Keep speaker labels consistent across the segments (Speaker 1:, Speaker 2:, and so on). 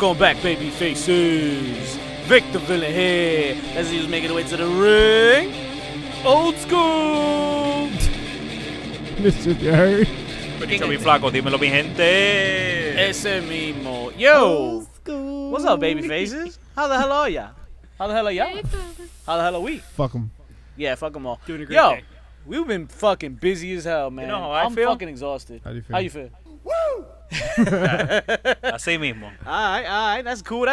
Speaker 1: Welcome back, babyfaces. Victor Villain here. As he's making his way to the ring. Old school.
Speaker 2: Mr. Jerry.
Speaker 3: Mi flaco, dímelo, mi gente.
Speaker 1: Ese mismo. Yo. What's up, babyfaces? How the hell are ya? How the hell are ya? How the hell are we?
Speaker 2: Fuck them.
Speaker 1: Yeah, fuck them all.
Speaker 4: Doing a great
Speaker 1: Yo,
Speaker 4: day.
Speaker 1: we've been fucking busy as hell, man.
Speaker 3: You know how I
Speaker 1: I'm
Speaker 3: feel?
Speaker 1: fucking exhausted.
Speaker 2: How do you feel?
Speaker 1: How you feel?
Speaker 3: Así mismo.
Speaker 1: All right. That's cool.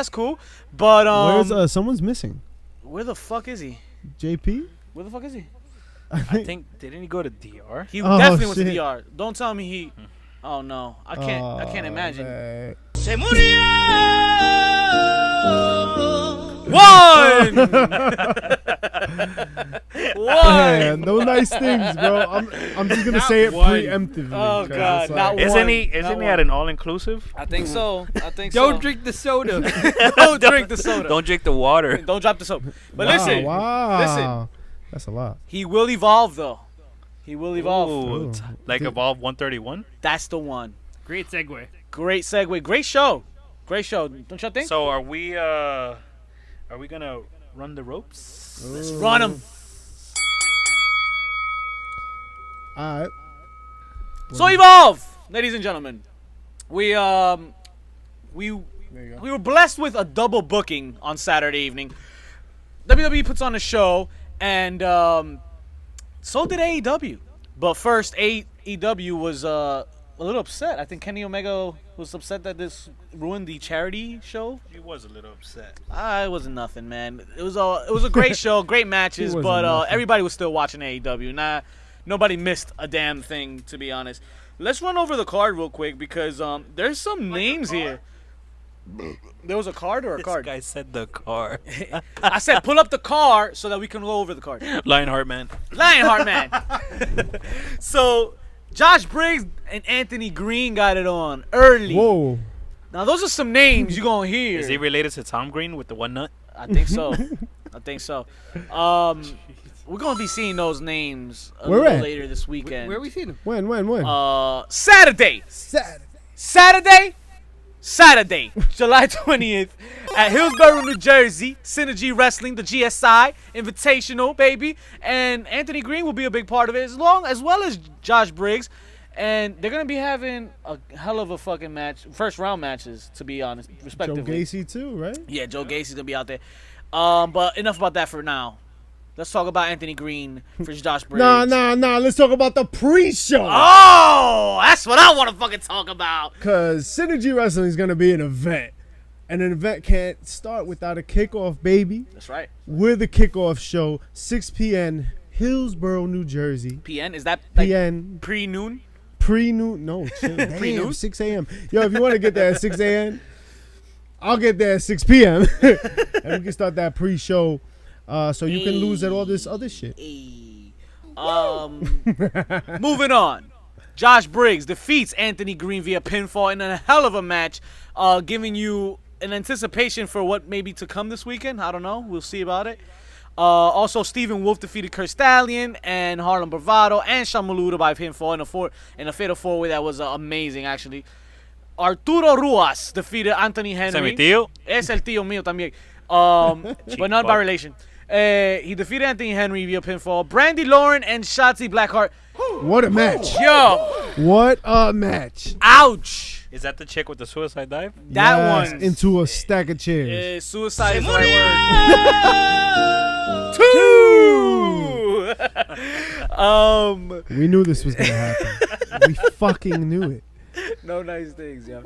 Speaker 1: But
Speaker 2: Where's someone's missing?
Speaker 1: where the fuck is he?
Speaker 2: JP?
Speaker 1: Where the fuck is he?
Speaker 3: I think, didn't he go to DR?
Speaker 1: He
Speaker 2: Oh,
Speaker 1: definitely went to
Speaker 2: shit.
Speaker 1: DR. Don't tell me he. Oh no, I can't imagine.
Speaker 2: Man.
Speaker 3: Se murió.
Speaker 1: One.
Speaker 2: Man,
Speaker 1: One.
Speaker 2: no nice things, bro. I'm just gonna say it
Speaker 4: one.
Speaker 2: preemptively.
Speaker 1: Oh,
Speaker 2: 'cause
Speaker 1: God,
Speaker 2: it's
Speaker 1: not
Speaker 2: like-
Speaker 1: one.
Speaker 3: Isn't he at an all-inclusive?
Speaker 1: I think so.
Speaker 4: Don't drink the soda.
Speaker 1: Don't drink the soda.
Speaker 3: Don't drink the water.
Speaker 1: Don't drop the soap. But
Speaker 2: Wow,
Speaker 1: listen,
Speaker 2: wow. That's a lot.
Speaker 1: he will evolve though. He will evolve.
Speaker 3: Ooh,
Speaker 2: Ooh.
Speaker 3: like
Speaker 2: Dude.
Speaker 3: Evolve 131.
Speaker 1: That's the one.
Speaker 4: Great segue.
Speaker 1: Great segue. Great show. Don't y'all think?
Speaker 3: So are we gonna run the ropes?
Speaker 1: Let's run him.
Speaker 2: All right.
Speaker 1: So evolve, ladies and gentlemen. We
Speaker 2: There you go.
Speaker 1: we were blessed with a double booking on Saturday evening. WWE puts on a show, and so did AEW. But first, AEW was a little upset. I think Kenny Omega was upset that this ruined the charity show.
Speaker 3: He was a little upset.
Speaker 1: It wasn't nothing, man. It was a great show, great matches,
Speaker 2: wasn't
Speaker 1: but
Speaker 2: nothing.
Speaker 1: everybody was still watching AEW. Nobody missed a damn thing, to be honest. Let's run over the card real quick because there's some names here. There was a card or a
Speaker 3: This
Speaker 1: card?
Speaker 3: guy said the car.
Speaker 1: I said pull up the car so that we can go over the card.
Speaker 3: Lionheart man.
Speaker 1: Lionheart man. So Josh Briggs and Anthony Green got it on early.
Speaker 2: Whoa.
Speaker 1: Now those are some names you're gonna hear.
Speaker 3: Is he related to Tom Green with the one nut?
Speaker 1: I think so. We're gonna be seeing those names a
Speaker 2: Where
Speaker 1: little
Speaker 2: at?
Speaker 1: later this weekend.
Speaker 4: Where are we seeing him?
Speaker 2: When?
Speaker 1: Saturday, July 20th at Hillsborough, New Jersey. Synergy Wrestling, the GSI Invitational, baby. And Anthony Green will be a big part of it, as well as Josh Briggs. And they're gonna be having a hell of a fucking match, first round matches, to be honest,
Speaker 2: Joe
Speaker 1: respectively.
Speaker 2: Gacy too, right?
Speaker 1: Yeah, Joe Gacy's gonna be out there. But enough about that for now. Let's talk about Anthony Green versus Josh Briggs.
Speaker 2: Nah. Let's talk about the pre-show.
Speaker 1: Oh, that's what I want to fucking talk about.
Speaker 2: Cause Synergy Wrestling is gonna be an event, and an event can't start without a kickoff, baby.
Speaker 1: That's right.
Speaker 2: We're the kickoff show, 6 p.m. Hillsborough, New Jersey.
Speaker 1: PN, is that like
Speaker 2: p.m.
Speaker 1: pre-noon?
Speaker 2: Pre-noon? No, chill. Damn,
Speaker 1: Pre-noon?
Speaker 2: 6 a.m. Yo, if you want to get there at 6 a.m., I'll get there at 6 p.m. and we can start that pre-show, so you can lose at all this other shit.
Speaker 1: Moving on. Josh Briggs defeats Anthony Green via pinfall in a hell of a match, giving you an anticipation for what may be to come this weekend. I don't know. We'll see about it. Also, Stephen Wolf defeated Kurt Stallion and Harlem Bravado and Sean Maluda by pinfall in a fatal four-way that was amazing, actually. Arturo Ruas defeated Anthony Henry.
Speaker 3: ¿Ese mi tío?
Speaker 1: Es el tío mío también. But not by relation. He defeated Anthony Henry via pinfall. Brandy Lauren and Shotzi Blackheart.
Speaker 2: What a match.
Speaker 1: Yo,
Speaker 2: What a match.
Speaker 1: ouch.
Speaker 3: Is that the chick with the suicide dive?
Speaker 1: That
Speaker 2: Yes,
Speaker 1: one.
Speaker 2: into a stack of chairs.
Speaker 1: Suicide is the right word.
Speaker 2: We knew this was gonna happen. We fucking knew it.
Speaker 1: No nice things, yeah.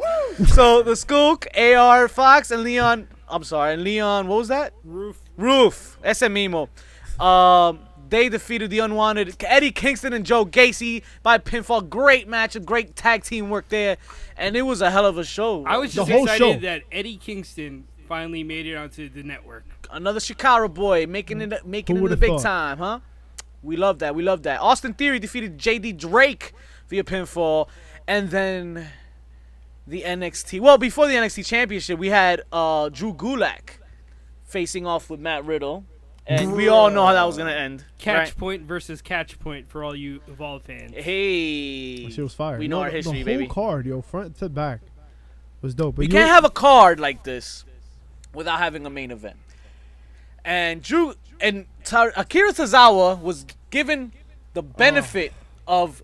Speaker 1: So the Skook, AR Fox, and Leon. Leon. What was that? Roof. Ese mismo. They defeated the Unwanted Eddie Kingston and Joe Gacy by pinfall. Great match, a great tag team work there, and it was a hell of a show.
Speaker 4: I was
Speaker 2: The
Speaker 4: just
Speaker 2: whole
Speaker 4: excited
Speaker 2: show.
Speaker 4: that Eddie Kingston finally made it onto the network.
Speaker 1: Another Shikara boy making it in the
Speaker 2: would've
Speaker 1: big
Speaker 2: thought?
Speaker 1: time, huh? We love that. Austin Theory defeated JD Drake via pinfall, and then the NXT. Well, before the NXT Championship, we had Drew Gulak facing off with Matt Riddle, and we all know how that was gonna end.
Speaker 4: Catch
Speaker 1: right?
Speaker 4: point versus catch point for all you Evolve fans.
Speaker 1: Hey,
Speaker 2: That shit was fire.
Speaker 1: we know our history,
Speaker 2: the whole
Speaker 1: baby.
Speaker 2: card, yo, front to back. was dope. But
Speaker 1: We can't have a card like this without having a main event. And Akira Tozawa was given the benefit of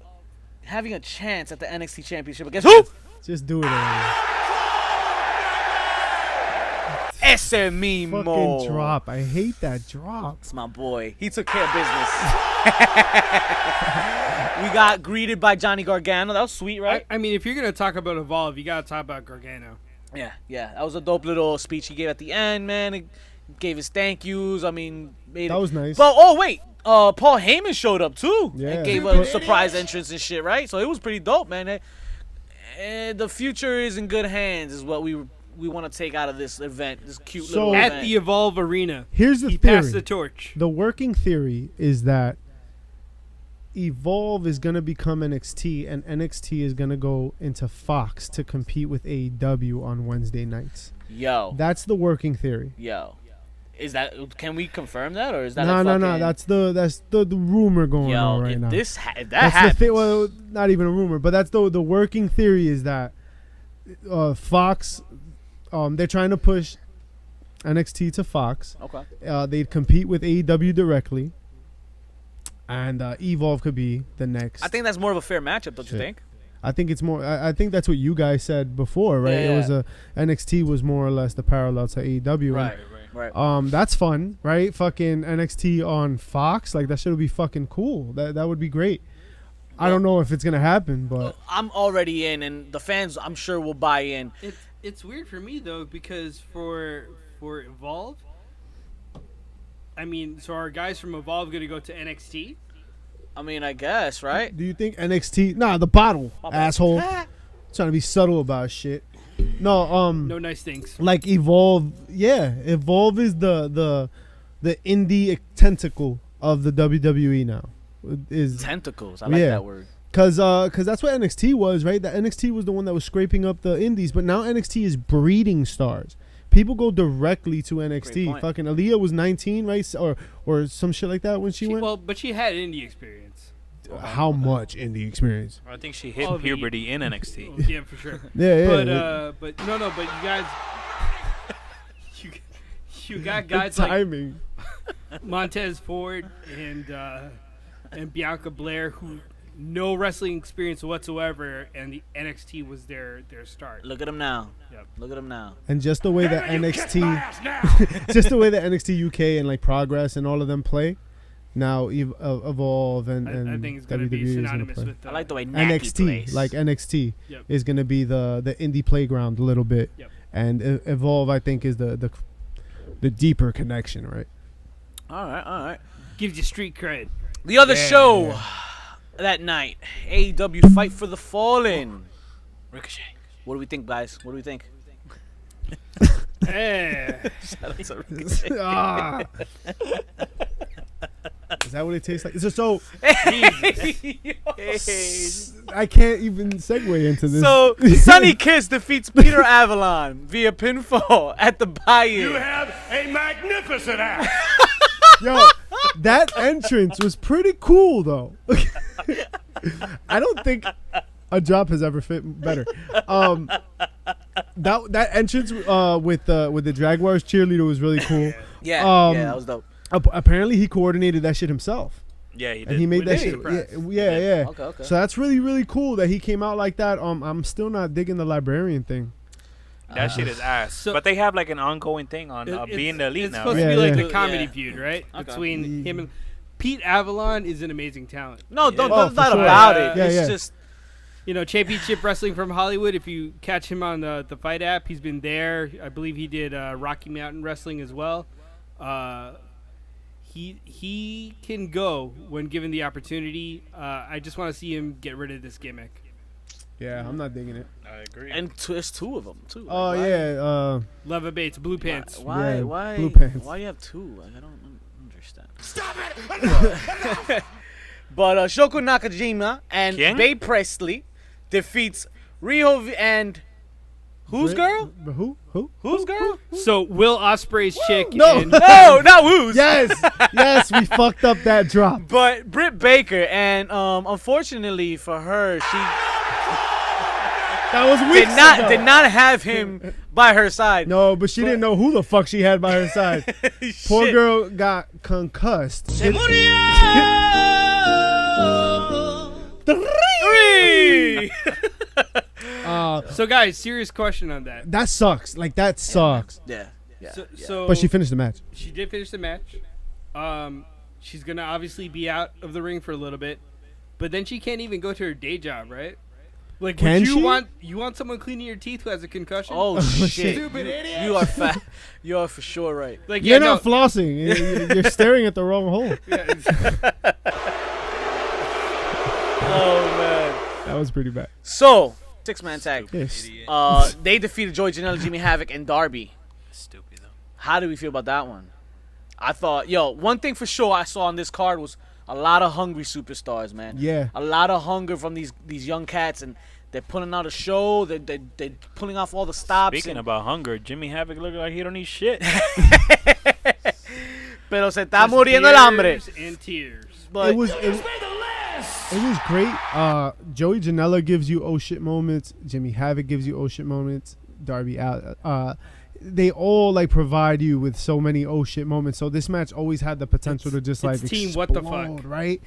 Speaker 1: having a chance at the NXT Championship against who?
Speaker 2: Just do it already.
Speaker 1: Ese mismo.
Speaker 2: Fucking drop. I hate that drop.
Speaker 1: It's my boy. He took care of business. We got greeted by Johnny Gargano. That was sweet, right?
Speaker 4: I mean, if you're gonna talk about Evolve, you gotta talk about Gargano.
Speaker 1: Yeah. That was a dope little speech he gave at the end, man. He gave his thank yous. I mean,
Speaker 2: That was nice.
Speaker 1: But oh wait, Paul Heyman showed up too.
Speaker 2: Yeah.
Speaker 1: And gave a surprise entrance and shit, right? So it was pretty dope, man. And the future is in good hands, is what we want to take out of this event. This cute little event.
Speaker 4: At the Evolve Arena,
Speaker 2: Here's the
Speaker 4: he
Speaker 2: theory.
Speaker 4: passed the torch.
Speaker 2: The working theory is that Evolve is going to become NXT, and NXT is going to go into Fox to compete with AEW on Wednesday nights.
Speaker 1: Yo.
Speaker 2: That's the working theory.
Speaker 1: Is that? Can we confirm that, or is that?
Speaker 2: No. That's the rumor going on right now.
Speaker 1: If that
Speaker 2: That's
Speaker 1: happens,
Speaker 2: the well, not even a rumor, but that's the working theory is that Fox, they're trying to push NXT to Fox.
Speaker 1: okay.
Speaker 2: They'd compete with AEW directly, and Evolve could be the next.
Speaker 1: I think that's more of a fair matchup, don't you
Speaker 2: Shit.
Speaker 1: think?
Speaker 2: I think it's more. I think that's what you guys said before, right?
Speaker 1: Yeah.
Speaker 2: It was NXT was more or less the parallel to AEW.
Speaker 1: Right.
Speaker 2: That's fun, right? Fucking NXT on Fox, like that should be fucking cool. That would be great. I don't know if it's gonna happen, but
Speaker 1: I'm already in, and the fans, I'm sure, will buy in.
Speaker 4: It's weird for me though, because for Evolve, I mean, so are guys from Evolve gonna go to NXT?
Speaker 1: I mean, I guess, right?
Speaker 2: do you think NXT? Nah, the bottle,
Speaker 1: My bad.
Speaker 2: asshole. Trying to be subtle about shit. No,
Speaker 4: No nice things.
Speaker 2: like Evolve. Yeah, Evolve is the indie tentacle of the WWE now. Is
Speaker 1: Tentacles. I like
Speaker 2: Yeah.
Speaker 1: that word.
Speaker 2: Cause that's what NXT was, right? That NXT was the one that was scraping up the indies, but now NXT is breeding stars. People go directly to NXT.
Speaker 1: point.
Speaker 2: Fucking Aaliyah was 19, right? Or some shit like that when she went.
Speaker 4: Well, but she had indie experience.
Speaker 2: How much indie experience?
Speaker 3: I think she hit
Speaker 4: All the-
Speaker 3: puberty in NXT.
Speaker 4: Yeah, for sure.
Speaker 2: Yeah.
Speaker 4: But you guys, you got guys like
Speaker 2: timing.
Speaker 4: Montez Ford and Bianca Blair, who no wrestling experience whatsoever, and the NXT was their start.
Speaker 1: Look at him now.
Speaker 4: Yep.
Speaker 1: Look at him now.
Speaker 2: And just the way that just the way that NXT UK and like Progress and all of them play, now Evolve and
Speaker 4: I think it's going to
Speaker 2: WWE
Speaker 4: be
Speaker 2: is gonna
Speaker 4: synonymous
Speaker 2: play.
Speaker 4: with
Speaker 1: I like the way Naki
Speaker 2: NXT,
Speaker 1: plays.
Speaker 2: like NXT,
Speaker 4: Yep.
Speaker 2: is gonna be the indie playground a little bit,
Speaker 4: Yep.
Speaker 2: and Evolve I think is the deeper connection, right?
Speaker 1: All right.
Speaker 4: gives you street cred.
Speaker 1: The other show that night, AEW Fight for the Fallen. Ricochet. What do we think, guys? What do we think?
Speaker 4: Eh.
Speaker 1: Shout out to Ricochet.
Speaker 2: Ah. Is that what it tastes like? So I can't even segue into this.
Speaker 1: So, Sonny Kiss defeats Peter Avalon via pinfall at the buy-in.
Speaker 5: have a magnificent ass.
Speaker 2: Yo, that entrance was pretty cool though. I don't think a drop has ever fit better. That entrance with the Jaguars cheerleader was really cool.
Speaker 1: Yeah, that was dope.
Speaker 2: Apparently he coordinated that shit himself.
Speaker 3: Yeah, he did.
Speaker 2: And he made that
Speaker 4: With
Speaker 2: shit.
Speaker 4: Surprise.
Speaker 2: Yeah.
Speaker 1: Okay.
Speaker 2: So that's really, really cool that he came out like that. I'm still not digging the librarian thing.
Speaker 3: That shit is ass.
Speaker 4: So-
Speaker 3: but they have like an ongoing thing on
Speaker 4: It-
Speaker 3: being the elite
Speaker 4: it's
Speaker 3: now.
Speaker 4: supposed
Speaker 3: right?
Speaker 4: to be
Speaker 2: Yeah,
Speaker 4: like
Speaker 2: yeah.
Speaker 4: the comedy
Speaker 1: Yeah.
Speaker 4: feud, right?
Speaker 1: Okay.
Speaker 4: Between him and Pete Avalon is an amazing talent.
Speaker 1: No, don't,
Speaker 2: Oh,
Speaker 1: that's not
Speaker 2: for sure.
Speaker 1: about it.
Speaker 2: Yeah,
Speaker 1: It's
Speaker 2: yeah.
Speaker 1: just
Speaker 4: You know, Championship Wrestling from Hollywood. If you catch him on the Fight app, he's been there. I believe he did Rocky Mountain Wrestling as well. He can go when given the opportunity. I just want to see him get rid of this gimmick.
Speaker 2: Yeah, I'm not digging it.
Speaker 3: I agree.
Speaker 1: and there's two of them too.
Speaker 2: Oh
Speaker 1: Like, why-
Speaker 2: yeah.
Speaker 4: Leva Bates, Blue Pants.
Speaker 1: Why?
Speaker 2: Yeah,
Speaker 1: Why?
Speaker 2: blue pants.
Speaker 1: Why you have two? Like, I don't understand.
Speaker 5: Stop it!
Speaker 1: But Shoko Nakajima and
Speaker 3: ¿Quién?
Speaker 1: Bae Presley defeats Riho and whose girl?
Speaker 2: Who?
Speaker 1: Whose girl?
Speaker 4: So Will Ospreay's chick.
Speaker 2: No.
Speaker 4: and-
Speaker 1: No, not whose.
Speaker 2: Yes, we fucked up that drop.
Speaker 1: But Britt Baker, and unfortunately for her,
Speaker 2: That was weeks ago.
Speaker 1: did not have him by her side.
Speaker 2: No, but she didn't know who the fuck she had by her side. Poor
Speaker 1: Shit.
Speaker 2: girl got concussed.
Speaker 1: Three.
Speaker 4: So, guys, serious question on that.
Speaker 2: That sucks. Like, that sucks.
Speaker 1: Yeah.
Speaker 4: So
Speaker 2: But she finished the match.
Speaker 4: She did finish the match. She's gonna obviously be out of the ring for a little bit, but then she can't even go to her day job, right? Like,
Speaker 2: Can
Speaker 4: would you
Speaker 2: she?
Speaker 4: want someone cleaning your teeth who has a concussion?
Speaker 1: Oh shit!
Speaker 5: Stupid idiot.
Speaker 1: You are fat. You are for sure right.
Speaker 4: like
Speaker 2: You're
Speaker 4: yeah,
Speaker 2: not
Speaker 4: no,
Speaker 2: flossing. You're staring at the wrong hole.
Speaker 1: Oh man.
Speaker 2: That was pretty bad.
Speaker 1: So 6-man tag.
Speaker 2: Yes.
Speaker 1: They defeated Joey Janela, Jimmy Havoc, and Darby.
Speaker 3: Stupid though.
Speaker 1: How do we feel about that one? I thought, one thing for sure I saw on this card was a lot of hungry superstars, man.
Speaker 2: Yeah.
Speaker 1: A lot of hunger from these young cats, and they're putting out a show. They're pulling off all the stops.
Speaker 3: Speaking
Speaker 1: and,
Speaker 3: about hunger, Jimmy Havoc look like he don't eat shit.
Speaker 1: pero se está
Speaker 4: just
Speaker 1: muriendo el hambre.
Speaker 4: tears and tears.
Speaker 1: But
Speaker 2: It was great. Joey Janela gives you oh shit moments. Jimmy Havoc gives you oh shit moments. Darby out. They all like provide you with so many oh shit moments. So this match always had the potential to just like
Speaker 4: it's team
Speaker 2: explode,
Speaker 4: what the fuck.
Speaker 2: right?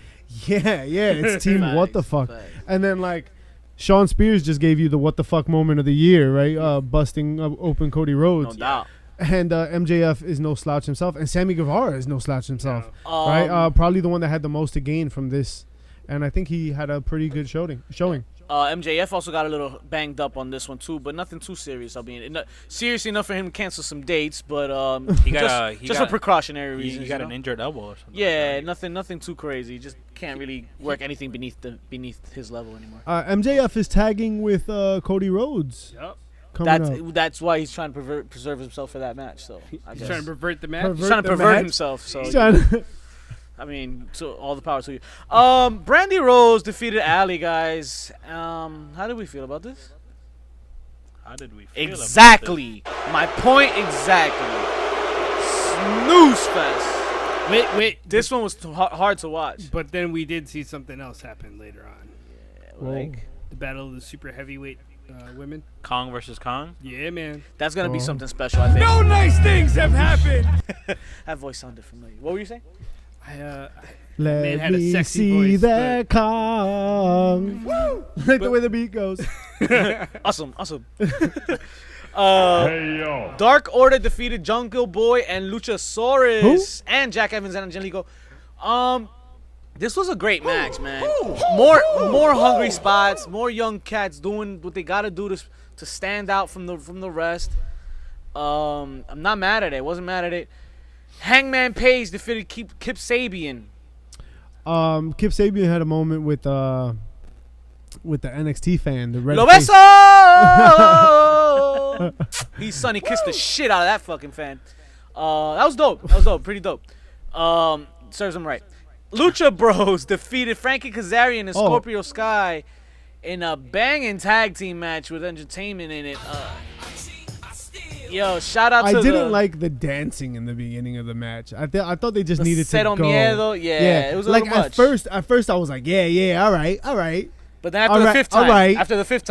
Speaker 2: Yeah, it's team what the fuck.
Speaker 1: Facts.
Speaker 2: And then like Sean Spears just gave you the what the fuck moment of the year, right? Busting open Cody
Speaker 1: no
Speaker 2: Rhodes.
Speaker 1: doubt.
Speaker 2: And MJF is no slouch himself, and Sammy Guevara is no slouch himself,
Speaker 1: No.
Speaker 2: right? Probably the one that had the most to gain from this, and I think he had a pretty good showing.
Speaker 1: MJF also got a little banged up on this one too, but nothing too serious. I mean, serious enough for him to cancel some dates, but just for precautionary
Speaker 3: He
Speaker 1: reasons.
Speaker 3: got
Speaker 1: you
Speaker 3: an
Speaker 1: know?
Speaker 3: injured elbow or something.
Speaker 1: Yeah,
Speaker 3: like that.
Speaker 1: nothing too crazy. Just can't really work anything beneath his level anymore.
Speaker 2: MJF is tagging with Cody Rhodes
Speaker 4: Yep.
Speaker 2: coming up.
Speaker 1: That's why he's trying to preserve himself for that match. So I
Speaker 4: He's
Speaker 1: guess
Speaker 4: trying to pervert the match.
Speaker 1: he's trying to
Speaker 2: the
Speaker 1: pervert
Speaker 2: match.
Speaker 1: himself. So
Speaker 2: He's trying to-
Speaker 1: I mean, so all the power to you. Brandy Rose defeated Allie, guys. How did we feel about this?
Speaker 3: How did we feel?
Speaker 1: Exactly. My point exactly. Snooze fest.
Speaker 4: Wait.
Speaker 1: This one was hard to watch.
Speaker 4: But then we did see something else happen later on.
Speaker 1: Like,
Speaker 4: The battle of the super heavyweight women.
Speaker 3: Kong versus Kong.
Speaker 4: Yeah, man.
Speaker 1: that's gonna be
Speaker 2: Oh.
Speaker 1: something special, I think.
Speaker 5: No nice things have happened.
Speaker 1: That voice sounded familiar. What were you saying? Man
Speaker 2: Let
Speaker 4: had a
Speaker 2: me
Speaker 4: sexy
Speaker 2: see
Speaker 4: voice,
Speaker 2: that Kong. Like the way the beat goes.
Speaker 1: Awesome.
Speaker 5: Hey yo.
Speaker 1: Dark Order defeated Jungle Boy and Luchasaurus and Jack Evans and Angelico. This was a great match, man. More hungry spots, more young cats doing what they gotta do to stand out from the rest. I'm not mad at it. Wasn't mad at it. Hangman Page defeated Kip Sabian.
Speaker 2: Kip Sabian had a moment with the NXT fan, the red
Speaker 1: Lo
Speaker 2: face.
Speaker 1: beso! He's Sonny kissed the shit out of that fucking fan. That was dope. Pretty dope. Serves him right. Lucha Bros defeated Frankie Kazarian and Scorpio Sky in a banging tag team match with entertainment in it. Yo, shout out to
Speaker 2: I didn't like the dancing in the beginning of the match. I thought they just
Speaker 1: the
Speaker 2: needed to
Speaker 1: Cero
Speaker 2: go.
Speaker 1: Miedo. Yeah, it was a
Speaker 2: like
Speaker 1: little
Speaker 2: at
Speaker 1: much.
Speaker 2: first I was like, yeah, all right.
Speaker 1: But then after the fifth time,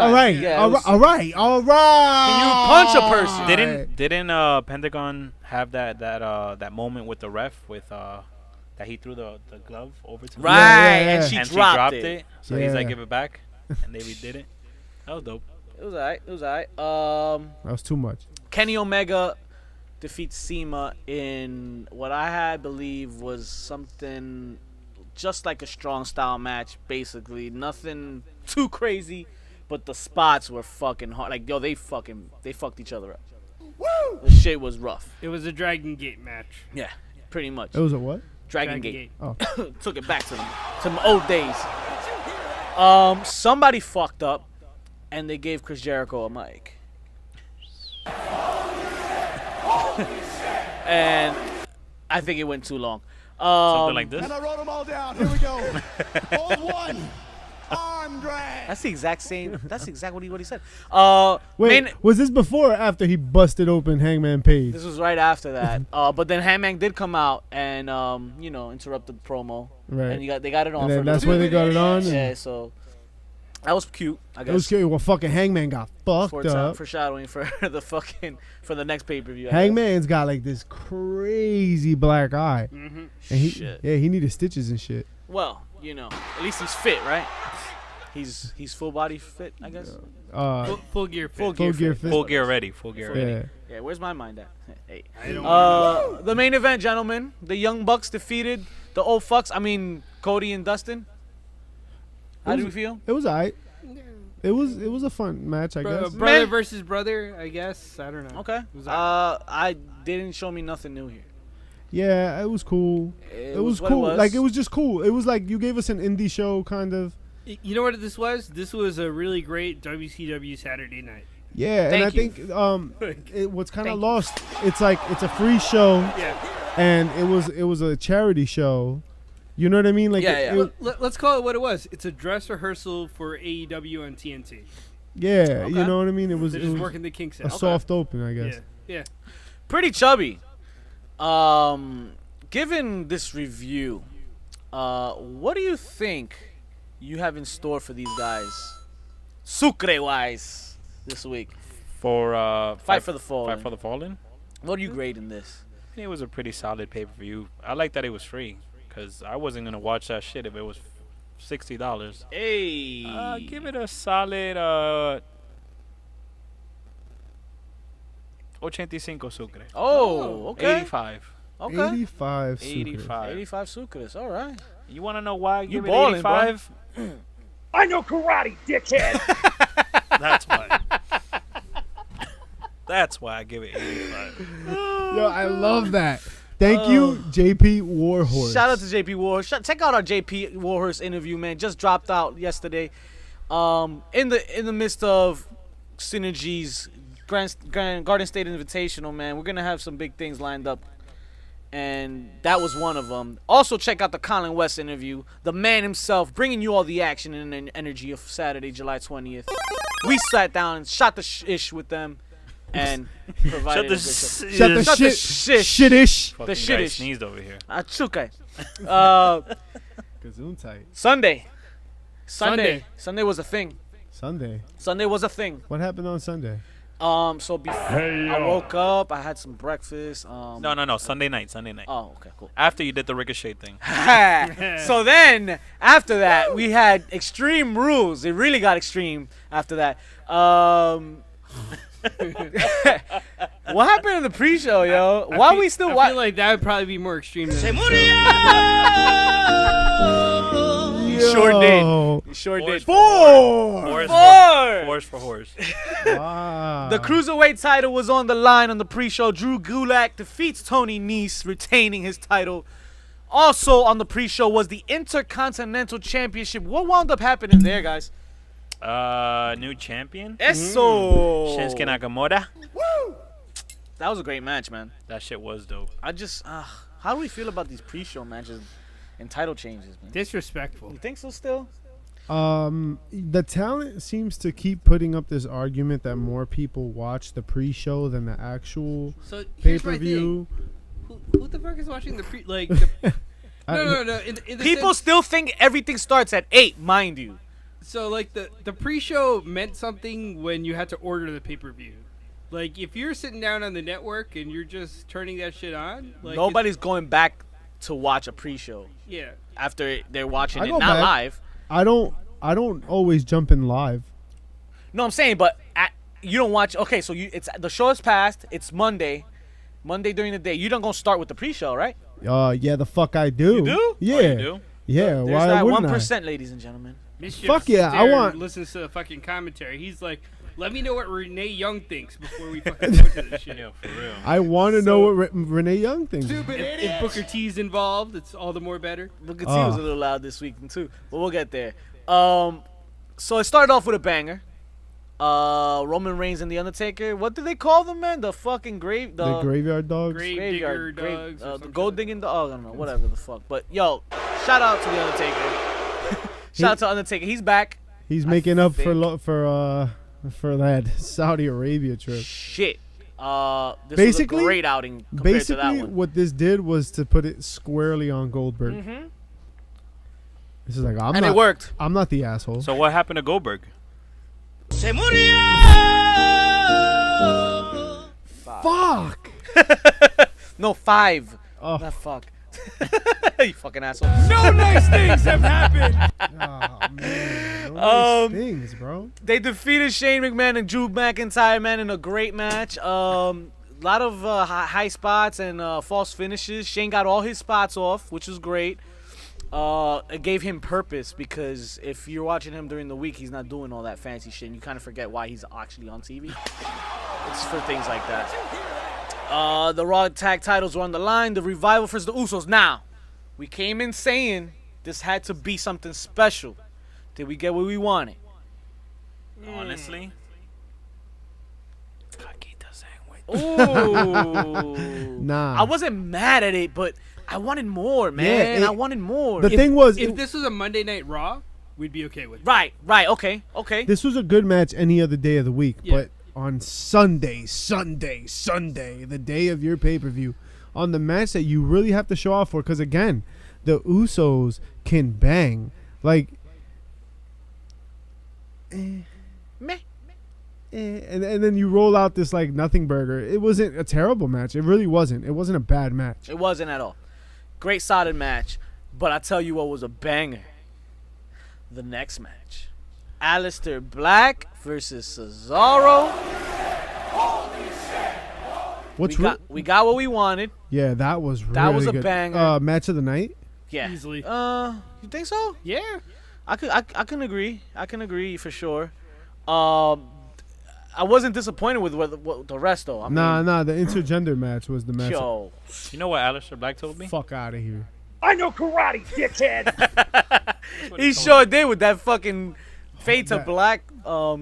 Speaker 2: All right.
Speaker 1: yeah,
Speaker 2: All
Speaker 1: it was-
Speaker 2: right.
Speaker 1: Can you punch a person?
Speaker 3: Didn't Pentagon have that moment with the ref with that he threw the glove over to
Speaker 1: Right,
Speaker 2: Yeah.
Speaker 1: and she
Speaker 3: and
Speaker 1: dropped
Speaker 3: she dropped
Speaker 1: it.
Speaker 3: it. So he's like,
Speaker 2: Yeah.
Speaker 3: give it back, and they redid it. That was dope.
Speaker 1: It was alright.
Speaker 2: That was too much.
Speaker 1: Kenny Omega defeats Cena in what I believe was something just like a strong style match, basically. Nothing too crazy, but the spots were fucking hard. Like, yo, they fucked each other up. Woo! The shit was rough.
Speaker 4: It was a Dragon Gate match.
Speaker 1: Yeah, pretty much.
Speaker 2: It was a what?
Speaker 1: Dragon Gate.
Speaker 2: Oh,
Speaker 1: Took it back to them old days. Somebody fucked up, and they gave Chris Jericho a mic. And I think it went too long.
Speaker 3: Something like this.
Speaker 5: And I wrote them all down. Here we go. Hold one. Arm drag.
Speaker 1: That's the exact same. That's exactly what he said.
Speaker 2: wait, was this before or after he busted open Hangman Page?
Speaker 1: This was right after that. But then Hangman did come out and interrupt the promo.
Speaker 2: Right.
Speaker 1: And they got it on.
Speaker 2: And then
Speaker 1: for a
Speaker 2: that's
Speaker 1: little
Speaker 2: when they got it on.
Speaker 1: bit.
Speaker 2: and-
Speaker 1: Yeah. So That was cute. I guess.
Speaker 2: It was scary. Well, fucking Hangman got fucked up.
Speaker 1: Foreshadowing for the next pay-per-view.
Speaker 2: Hangman's got like this crazy black eye.
Speaker 4: Mm-hmm.
Speaker 2: And
Speaker 1: Shit.
Speaker 2: he needed stitches and shit.
Speaker 1: Well, at least he's fit, right? He's full body fit, I guess.
Speaker 4: Full gear fit.
Speaker 1: Full gear fit.
Speaker 3: Full gear ready. Full gear ready.
Speaker 2: Yeah.
Speaker 1: Yeah, where's my mind at? Hey.
Speaker 4: I don't
Speaker 1: The main event, gentlemen. The Young Bucks defeated the old fucks. I mean, Cody and Dustin. How do we feel?
Speaker 2: It was alright. It was a fun match, I guess.
Speaker 4: brother
Speaker 1: Man.
Speaker 4: versus brother, I guess. I don't know.
Speaker 1: Okay.
Speaker 4: Was that-
Speaker 1: I didn't show me nothing new here.
Speaker 2: Yeah, it was cool. It was
Speaker 1: what
Speaker 2: cool.
Speaker 1: It was.
Speaker 2: Like it was just cool. It was like you gave us an indie show kind of.
Speaker 4: You know what this was? This was a really great WCW Saturday night.
Speaker 2: Yeah, and
Speaker 1: Thank
Speaker 2: I
Speaker 1: you.
Speaker 2: think what's kind of
Speaker 1: Thank you.
Speaker 2: lost. It's like it's a free show,
Speaker 4: Yeah.
Speaker 2: and it was a charity show. You know what I mean? Like
Speaker 1: Yeah, yeah.
Speaker 4: Let's call it what it was. It's a dress rehearsal for AEW on TNT.
Speaker 2: yeah, you
Speaker 1: Okay.
Speaker 2: know what I mean? It was,
Speaker 4: They're
Speaker 2: it
Speaker 4: just
Speaker 2: was
Speaker 4: working the kinks
Speaker 2: a
Speaker 4: out.
Speaker 2: soft open, I guess.
Speaker 4: Yeah.
Speaker 1: Pretty chubby. Given this review, what do you think you have in store for these guys, Sucre wise, this week?
Speaker 3: For
Speaker 1: Fight for the Fallen.
Speaker 3: Fight for the Fallen.
Speaker 1: What are you grading this?
Speaker 3: It was a pretty solid pay-per-view. I like that it was free, because I wasn't going to watch that shit if it was $60.
Speaker 1: Hey.
Speaker 3: Give it a solid 85 Sucre.
Speaker 1: Oh, okay.
Speaker 3: 85.
Speaker 1: Okay.
Speaker 2: 85. Sucre.
Speaker 3: 85.
Speaker 1: 85 Sucres. All right.
Speaker 3: You want to know why I give it
Speaker 1: ballin',
Speaker 3: 85?
Speaker 6: I know karate, dickhead.
Speaker 3: That's why. That's why I give it 85.
Speaker 2: Yo, I love that. Thank you, JP Warhorse.
Speaker 1: Shout out to JP Warhorse. Check out our JP Warhorse interview, man. Just dropped out yesterday. In the midst of Synergy's Garden State Invitational, man, we're gonna have some big things lined up, and that was one of them. Also, check out the Colin West interview. The man himself, bringing you all the action and energy of Saturday, July 20th. We sat down and shot the ish with them, and provided.
Speaker 3: Shut the
Speaker 2: Shut the
Speaker 1: Shut the
Speaker 2: shit.
Speaker 1: shish.
Speaker 2: Shitish.
Speaker 3: Fucking
Speaker 1: The
Speaker 3: guy
Speaker 1: shit is-
Speaker 3: sneezed over here.
Speaker 1: Atsuke.
Speaker 2: Gesundheit.
Speaker 1: Sunday
Speaker 4: Sunday.
Speaker 1: was a thing.
Speaker 2: Sunday.
Speaker 1: Sunday was a thing.
Speaker 2: What happened on Sunday?
Speaker 1: So before I woke up, I had some breakfast.
Speaker 3: No. Sunday night.
Speaker 1: Oh, okay, cool.
Speaker 3: After you did the Ricochet thing.
Speaker 1: So then, after that, we had Extreme Rules. It really got extreme after that. What happened in the pre-show, yo? Why we still
Speaker 4: I
Speaker 1: watch?
Speaker 4: feel like that would probably be more extreme than
Speaker 1: You sure did.
Speaker 2: Yo.
Speaker 1: You sure did.
Speaker 3: Horse for horse.
Speaker 2: Wow.
Speaker 1: The Cruiserweight title was on the line on the pre-show. Drew Gulak defeats Tony Nese, retaining his title. Also on the pre-show was the Intercontinental Championship. What wound up happening there, guys?
Speaker 3: New champion.
Speaker 1: Eso.
Speaker 3: Shinsuke Nakamura.
Speaker 1: That was a great match, man.
Speaker 3: That shit was dope.
Speaker 1: I just, how do we feel about these pre-show matches and title changes, man?
Speaker 4: disrespectful.
Speaker 1: You think so still?
Speaker 2: The talent seems to keep putting up this argument that more people watch the pre-show than the actual
Speaker 4: So here's my
Speaker 2: pay-per-view.
Speaker 4: thing. Who the fuck is watching the pre? Like, the, no. In the
Speaker 1: People
Speaker 4: sense,
Speaker 1: still think everything starts at 8, mind you.
Speaker 4: so like the pre-show meant something when you had to order the pay-per-view. Like if you're sitting down on the network and you're just turning that shit on, like
Speaker 1: Nobody's going back to watch a pre-show
Speaker 4: yeah.
Speaker 1: after they're watching
Speaker 2: I
Speaker 1: it,
Speaker 2: go
Speaker 1: not
Speaker 2: back.
Speaker 1: live.
Speaker 2: I don't always jump in live.
Speaker 1: No, I'm saying, but you don't watch. Okay, so it's the show is past. It's Monday during the day. You don't go start with the pre-show, right?
Speaker 2: Yeah, the fuck I do.
Speaker 1: You do?
Speaker 2: Yeah.
Speaker 3: Oh, you do?
Speaker 2: Yeah,
Speaker 1: There's
Speaker 2: why
Speaker 1: that
Speaker 2: wouldn't
Speaker 1: 1%, ladies and gentlemen.
Speaker 4: Mischief
Speaker 2: Fuck yeah,
Speaker 4: sits
Speaker 2: I
Speaker 4: there
Speaker 2: want-
Speaker 4: and listens to the fucking commentary. He's like, let me know what Renee Young thinks before we fucking go to this shit.
Speaker 3: Yeah, for real.
Speaker 2: I want to know what Renee Young thinks.
Speaker 4: If Booker T's involved, it's all the more better.
Speaker 1: Booker T was a little loud this week too, but we'll get there. So it started off with a banger. Roman Reigns and The Undertaker. What do they call them, man? The fucking grave.
Speaker 2: The graveyard dogs.
Speaker 4: Grave digger dogs. or
Speaker 1: the
Speaker 4: some
Speaker 1: gold
Speaker 4: shit.
Speaker 1: digging dog. I don't know, whatever the fuck. But yo, shout out to The Undertaker. Shout out to Undertaker. He's back.
Speaker 2: He's making up
Speaker 1: think-
Speaker 2: for that Saudi Arabia trip.
Speaker 1: Shit. This
Speaker 2: Basically-
Speaker 1: was a great outing compared to that
Speaker 2: Basically,
Speaker 1: one.
Speaker 2: what this did was to put it squarely on Goldberg.
Speaker 1: Mm-hmm.
Speaker 2: This is like
Speaker 1: And it worked.
Speaker 2: I'm not the asshole.
Speaker 3: So what happened to Goldberg?
Speaker 2: Fuck.
Speaker 1: No, 5.
Speaker 2: Oh.
Speaker 1: Not fuck. You fucking asshole.
Speaker 4: No nice things have happened.
Speaker 2: Oh man. Those things, bro.
Speaker 1: They defeated Shane McMahon and Drew McIntyre, man, in a great match. A lot of high spots and false finishes. Shane got all his spots off, which was great. It gave him purpose because if you're watching him during the week, he's not doing all that fancy shit. And you kind of forget why he's actually on TV. It's for things like that. The Raw tag titles were on the line. The Revival versus the Usos. Now, we came in saying this had to be something special. Did we get what we wanted?
Speaker 3: Honestly.
Speaker 1: Ooh.
Speaker 2: Nah.
Speaker 1: I wasn't mad at it, but I wanted more, man.
Speaker 2: Yeah,
Speaker 1: I wanted more.
Speaker 2: The thing was,
Speaker 4: If this was a Monday Night Raw, we'd be okay with it.
Speaker 1: Right, okay.
Speaker 2: this was a good match any other day of the week,
Speaker 4: Yeah.
Speaker 2: but on Sunday, the day of your pay-per-view, on the match that you really have to show off for, because again, the Usos can bang. Like,
Speaker 1: Meh.
Speaker 2: and then you roll out this like nothing burger. It wasn't a terrible match. It really wasn't. It wasn't a bad match.
Speaker 1: It wasn't at all. Great solid match. But I tell you what was a banger. The next match. Aleister Black versus Cesaro. We got what we wanted.
Speaker 2: Yeah, that was really
Speaker 1: That was a
Speaker 2: good.
Speaker 1: banger.
Speaker 2: Match of the night.
Speaker 1: Yeah.
Speaker 4: Easily.
Speaker 1: You think so?
Speaker 4: Yeah.
Speaker 1: I can agree. I can agree for sure. I wasn't disappointed with what the rest though. I mean,
Speaker 2: Nah, the intergender match was the match.
Speaker 1: Yo,
Speaker 3: You know what Aleister Black told me?
Speaker 2: Fuck out of here.
Speaker 6: I know karate, dickhead.
Speaker 1: he sure did with that fucking fade to
Speaker 2: That-
Speaker 1: black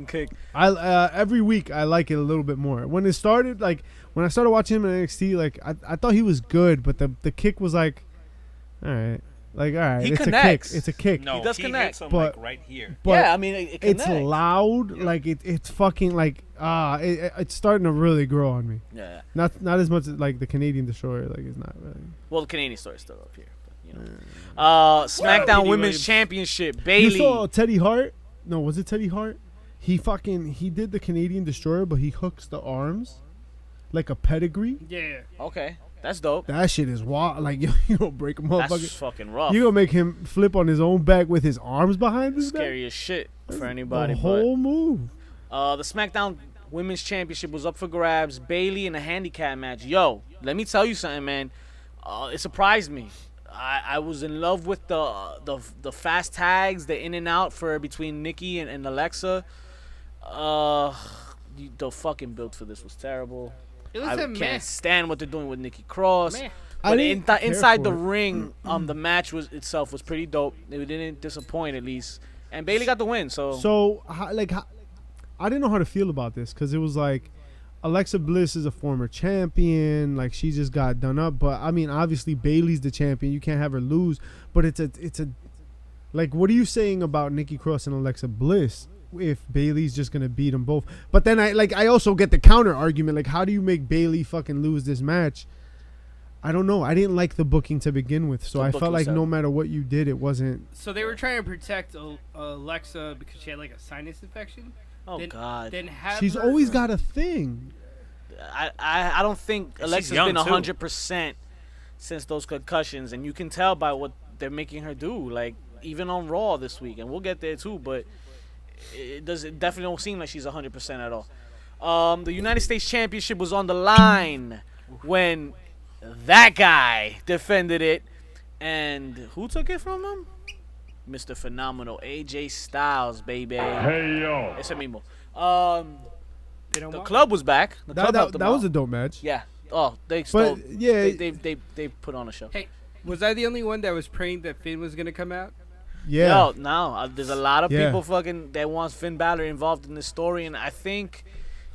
Speaker 1: kick.
Speaker 2: I every week I like it a little bit more. When it started, like when I started watching him in NXT, like I thought he was good, but the kick was like, all right,
Speaker 1: He
Speaker 2: it's
Speaker 1: connects.
Speaker 2: a kick. It's a kick.
Speaker 3: No,
Speaker 1: He does connect.
Speaker 3: hits him
Speaker 2: But-
Speaker 3: like right here.
Speaker 2: But
Speaker 1: Yeah, I mean it
Speaker 2: it's
Speaker 1: connects.
Speaker 2: loud. Like it's fucking like it's starting to really grow on me.
Speaker 1: Yeah.
Speaker 2: Not as much as like the Canadian Destroyer. Like it's not really.
Speaker 1: Well, the Canadian story's still up here. But, you know. SmackDown
Speaker 4: Katie
Speaker 1: Women's
Speaker 4: Williams.
Speaker 1: Championship. Bayley.
Speaker 2: You saw Teddy Hart? No, was it Teddy Hart? He did the Canadian Destroyer, but he hooks the arms like a pedigree.
Speaker 4: Yeah.
Speaker 1: Okay, that's dope.
Speaker 2: That shit is wild. Like you gonna break a
Speaker 1: That's
Speaker 2: motherfucker.
Speaker 1: fucking rough.
Speaker 2: You gonna make him flip on his own back with his arms behind his back?
Speaker 1: Scary as shit for anybody.
Speaker 2: The whole move.
Speaker 1: But the SmackDown Women's Championship was up for grabs. Bayley in a handicap match. Yo, let me tell you something, man. It surprised me. I was in love with the fast tags, the in and out for between Nikki and Alexa. The fucking build for this was terrible.
Speaker 4: It was
Speaker 1: I
Speaker 4: a
Speaker 1: can't
Speaker 4: mess.
Speaker 1: stand what they're doing with Nikki Cross.
Speaker 4: Meh.
Speaker 2: I
Speaker 1: But
Speaker 2: didn't care
Speaker 1: inside the
Speaker 2: for it.
Speaker 1: ring, the match itself was pretty dope. They didn't disappoint at least, and Bayley got the win. So
Speaker 2: I didn't know how to feel about this because it was like Alexa Bliss is a former champion, like she just got done up. But I mean, obviously Bayley's the champion. You can't have her lose. But it's a like, what are you saying about Nikki Cross and Alexa Bliss if Bayley's just gonna beat them both? But then I also get the counter argument, like, how do you make Bayley fucking lose this match? I don't know. I didn't like the booking to begin with, so
Speaker 1: The
Speaker 2: I
Speaker 1: booking
Speaker 2: felt like
Speaker 1: sucked.
Speaker 2: no matter what you did, it wasn't.
Speaker 4: So they were trying to protect Alexa because she had like a sinus infection.
Speaker 1: oh
Speaker 4: then,
Speaker 1: god,
Speaker 4: Then have
Speaker 2: She's
Speaker 4: her-
Speaker 2: always got a thing.
Speaker 1: I don't think
Speaker 3: She's
Speaker 1: Alexa's
Speaker 3: young,
Speaker 1: been
Speaker 3: too.
Speaker 1: 100% since those concussions, and you can tell by what they're making her do. Like even on Raw this week, and we'll get there too. But it definitely don't seem like she's 100% at all. The United States Championship was on the line when that guy defended it, and who took it from him? Mr. Phenomenal AJ Styles, baby. Hey yo, ese mismo.
Speaker 4: They don't
Speaker 1: The
Speaker 4: want
Speaker 1: club was back. The club helped them
Speaker 2: That was
Speaker 1: out.
Speaker 2: a dope match.
Speaker 1: Yeah. Oh, they stole.
Speaker 2: But yeah,
Speaker 1: They put on a show.
Speaker 4: Hey, was I the only one that was praying that Finn was gonna come out?
Speaker 2: yeah.
Speaker 1: No. There's a lot of
Speaker 2: Yeah.
Speaker 1: people fucking that wants Finn Balor involved in this story, and I think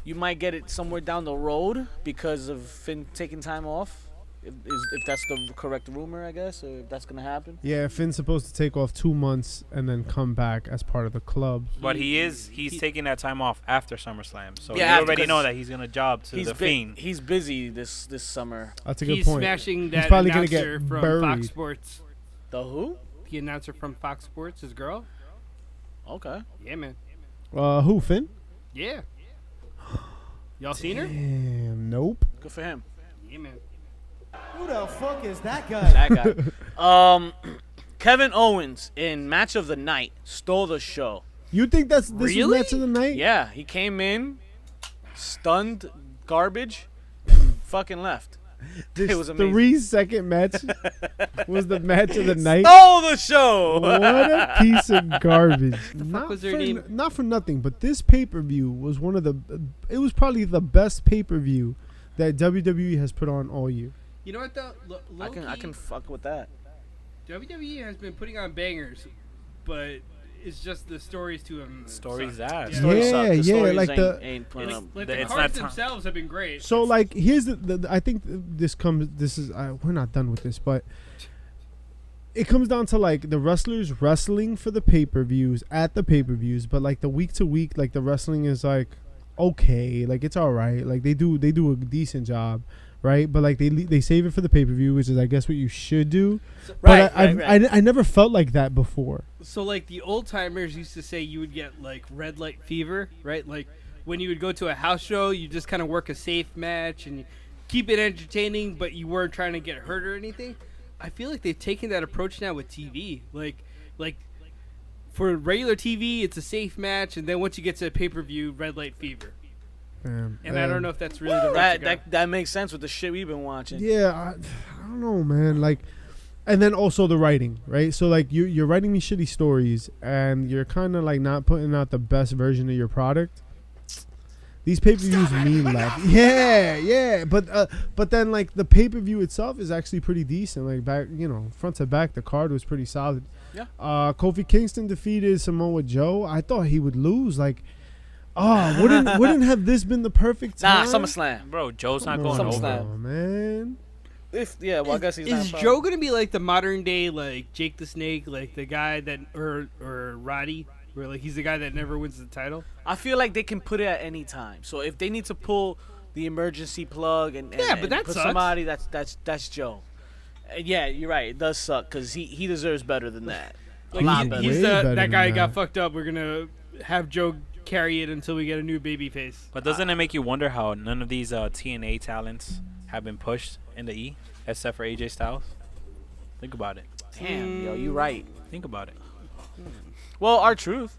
Speaker 1: you might get it somewhere down the road because of Finn taking time off. If that's the correct rumor, I guess, or if that's gonna happen.
Speaker 2: Yeah, Finn's supposed to take off 2 months and then come back as part of the club.
Speaker 3: But he's taking that time off after SummerSlam. So
Speaker 1: Yeah,
Speaker 3: you
Speaker 1: after,
Speaker 3: already
Speaker 1: 'cause
Speaker 3: know that he's gonna job to the Fiend.
Speaker 1: He's busy this summer.
Speaker 2: That's a good
Speaker 4: He's
Speaker 2: point.
Speaker 4: smashing
Speaker 2: He's
Speaker 4: that
Speaker 2: probably gonna get
Speaker 4: announcer from
Speaker 2: buried.
Speaker 4: Fox Sports.
Speaker 1: The who?
Speaker 4: the announcer from Fox Sports, his girl.
Speaker 1: Okay.
Speaker 4: Yeah, man.
Speaker 2: Who, Finn?
Speaker 4: Yeah. Y'all seen her?
Speaker 2: Damn, nope.
Speaker 1: Good for him.
Speaker 4: Yeah, man.
Speaker 5: Who the fuck is that guy?
Speaker 1: That guy. Kevin Owens in match of the night stole the show.
Speaker 2: You think this is
Speaker 4: Really?
Speaker 2: match of the night?
Speaker 1: Yeah, he came in, stunned garbage, and fucking left.
Speaker 2: This
Speaker 1: It was amazing.
Speaker 2: 3-second match was the match of the night.
Speaker 1: Stole the show.
Speaker 2: What a piece of garbage.
Speaker 4: fuck was their name?
Speaker 2: Not for nothing, but this pay-per-view was it was probably the best pay-per-view that WWE has put on all year.
Speaker 4: You know what though?
Speaker 1: I can fuck with that.
Speaker 4: WWE has been putting on bangers, but it's just the stories to them.
Speaker 3: Stories
Speaker 4: suck.
Speaker 3: ass.
Speaker 4: Yeah.
Speaker 1: Stories suck. The stories
Speaker 2: like
Speaker 1: ain't putting
Speaker 4: It's,
Speaker 1: up.
Speaker 4: like the
Speaker 3: It's
Speaker 4: cards
Speaker 3: not time.
Speaker 4: themselves have been great.
Speaker 2: So like here's the I think this is we're not done with this, but it comes down to like the wrestlers wrestling for the pay-per-views at the pay-per-views, but like the week to week, like the wrestling is like okay, like it's all right, like they do a decent job, right? But like they save it for the pay-per-view, which is I guess what you should do.
Speaker 1: Right,
Speaker 2: But
Speaker 1: right.
Speaker 2: I never felt like that before.
Speaker 4: So like the old timers used to say you would get like red light fever, right? Like when you would go to a house show, you just kind of work a safe match and you keep it entertaining, but you weren't trying to get hurt or anything. I feel like they've taken that approach now with TV. Like for regular TV, it's a safe match, and then once you get to a pay-per-view, red light fever. And I don't know if that's really the right to go.
Speaker 1: That makes sense with the shit we've been watching.
Speaker 2: Yeah, I don't know, man. Like, and then also the writing, right? So like you're writing me shitty stories, and you're kind of like not putting out the best version of your product. These pay-per-views mean less. Yeah. But then like the pay-per-view itself is actually pretty decent. Like back, front to back, the card was pretty solid.
Speaker 1: Yeah.
Speaker 2: Kofi Kingston defeated Samoa Joe. I thought he would lose. Like, wouldn't have this been the perfect
Speaker 1: Nah,
Speaker 2: time?
Speaker 1: SummerSlam.
Speaker 3: Bro, Joe's not
Speaker 2: Come
Speaker 3: going
Speaker 2: on,
Speaker 3: over.
Speaker 1: SummerSlam.
Speaker 2: man.
Speaker 1: I guess he's not.
Speaker 4: Is Joe gonna be like the modern day like Jake the Snake, like the guy that or Roddy, where like he's the guy that never wins the title?
Speaker 1: I feel like they can put it at any time. So if they need to pull the emergency plug and
Speaker 4: Yeah, but that
Speaker 1: put
Speaker 4: sucks.
Speaker 1: somebody, that's Joe. Yeah, you're right. It does suck because he deserves better than that. A lot better.
Speaker 4: He's
Speaker 2: Way better
Speaker 4: that guy
Speaker 2: than
Speaker 4: got
Speaker 2: that.
Speaker 4: fucked up. We're gonna have Joe carry it until we get a new baby face.
Speaker 3: But doesn't it make you wonder how none of these TNA talents have been pushed into E, except for AJ Styles? Think about it.
Speaker 1: Damn, yo, you right.
Speaker 3: Think about it.
Speaker 1: Well, our truth.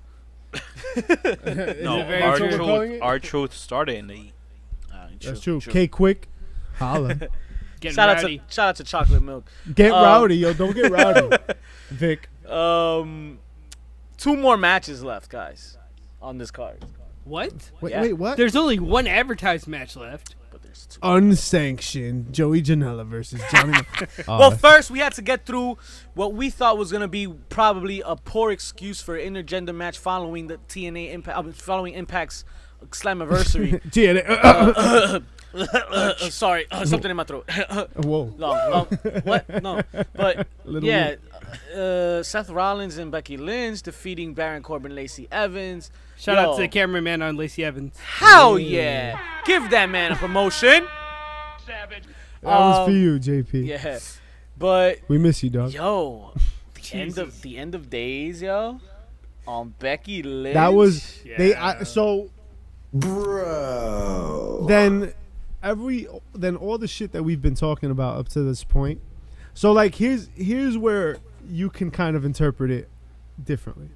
Speaker 3: No,
Speaker 4: very
Speaker 3: our
Speaker 4: true?
Speaker 2: We're calling
Speaker 3: truth,
Speaker 2: it?
Speaker 3: our truth started in the E.
Speaker 2: That's true. K Quick, holla.
Speaker 4: Getting
Speaker 1: Shout
Speaker 4: rowdy.
Speaker 1: out to Chocolate Milk.
Speaker 2: Get rowdy, yo. Don't get rowdy. Vic.
Speaker 1: 2 more matches left, guys, on this card.
Speaker 4: What?
Speaker 1: Yeah.
Speaker 2: Wait, what?
Speaker 4: There's only one advertised match left.
Speaker 1: But there's 2.
Speaker 2: Unsanctioned Joey Janela versus Johnny.
Speaker 1: Well, first we had to get through what we thought was gonna be probably a poor excuse for an intergender match following the TNA Impact, following Impact's Slammiversary. Sorry, something in my throat.
Speaker 2: Whoa.
Speaker 1: Long. What? No. But
Speaker 2: Little
Speaker 1: yeah, Seth Rollins and Becky Lynch defeating Baron Corbin, Lacey Evans.
Speaker 4: Shout out
Speaker 1: Yo,
Speaker 4: to the cameraman on Lacey Evans.
Speaker 1: Hell yeah! Give that man a promotion.
Speaker 6: Savage.
Speaker 2: That was for you, JP.
Speaker 1: Yeah, but
Speaker 2: We miss you, dog.
Speaker 1: yo, the end of days, yo, on Becky Lynch.
Speaker 2: That was
Speaker 4: Yeah.
Speaker 2: so. Bro. Then all the shit that we've been talking about up to this point. So like here's where you can kind of interpret it differently,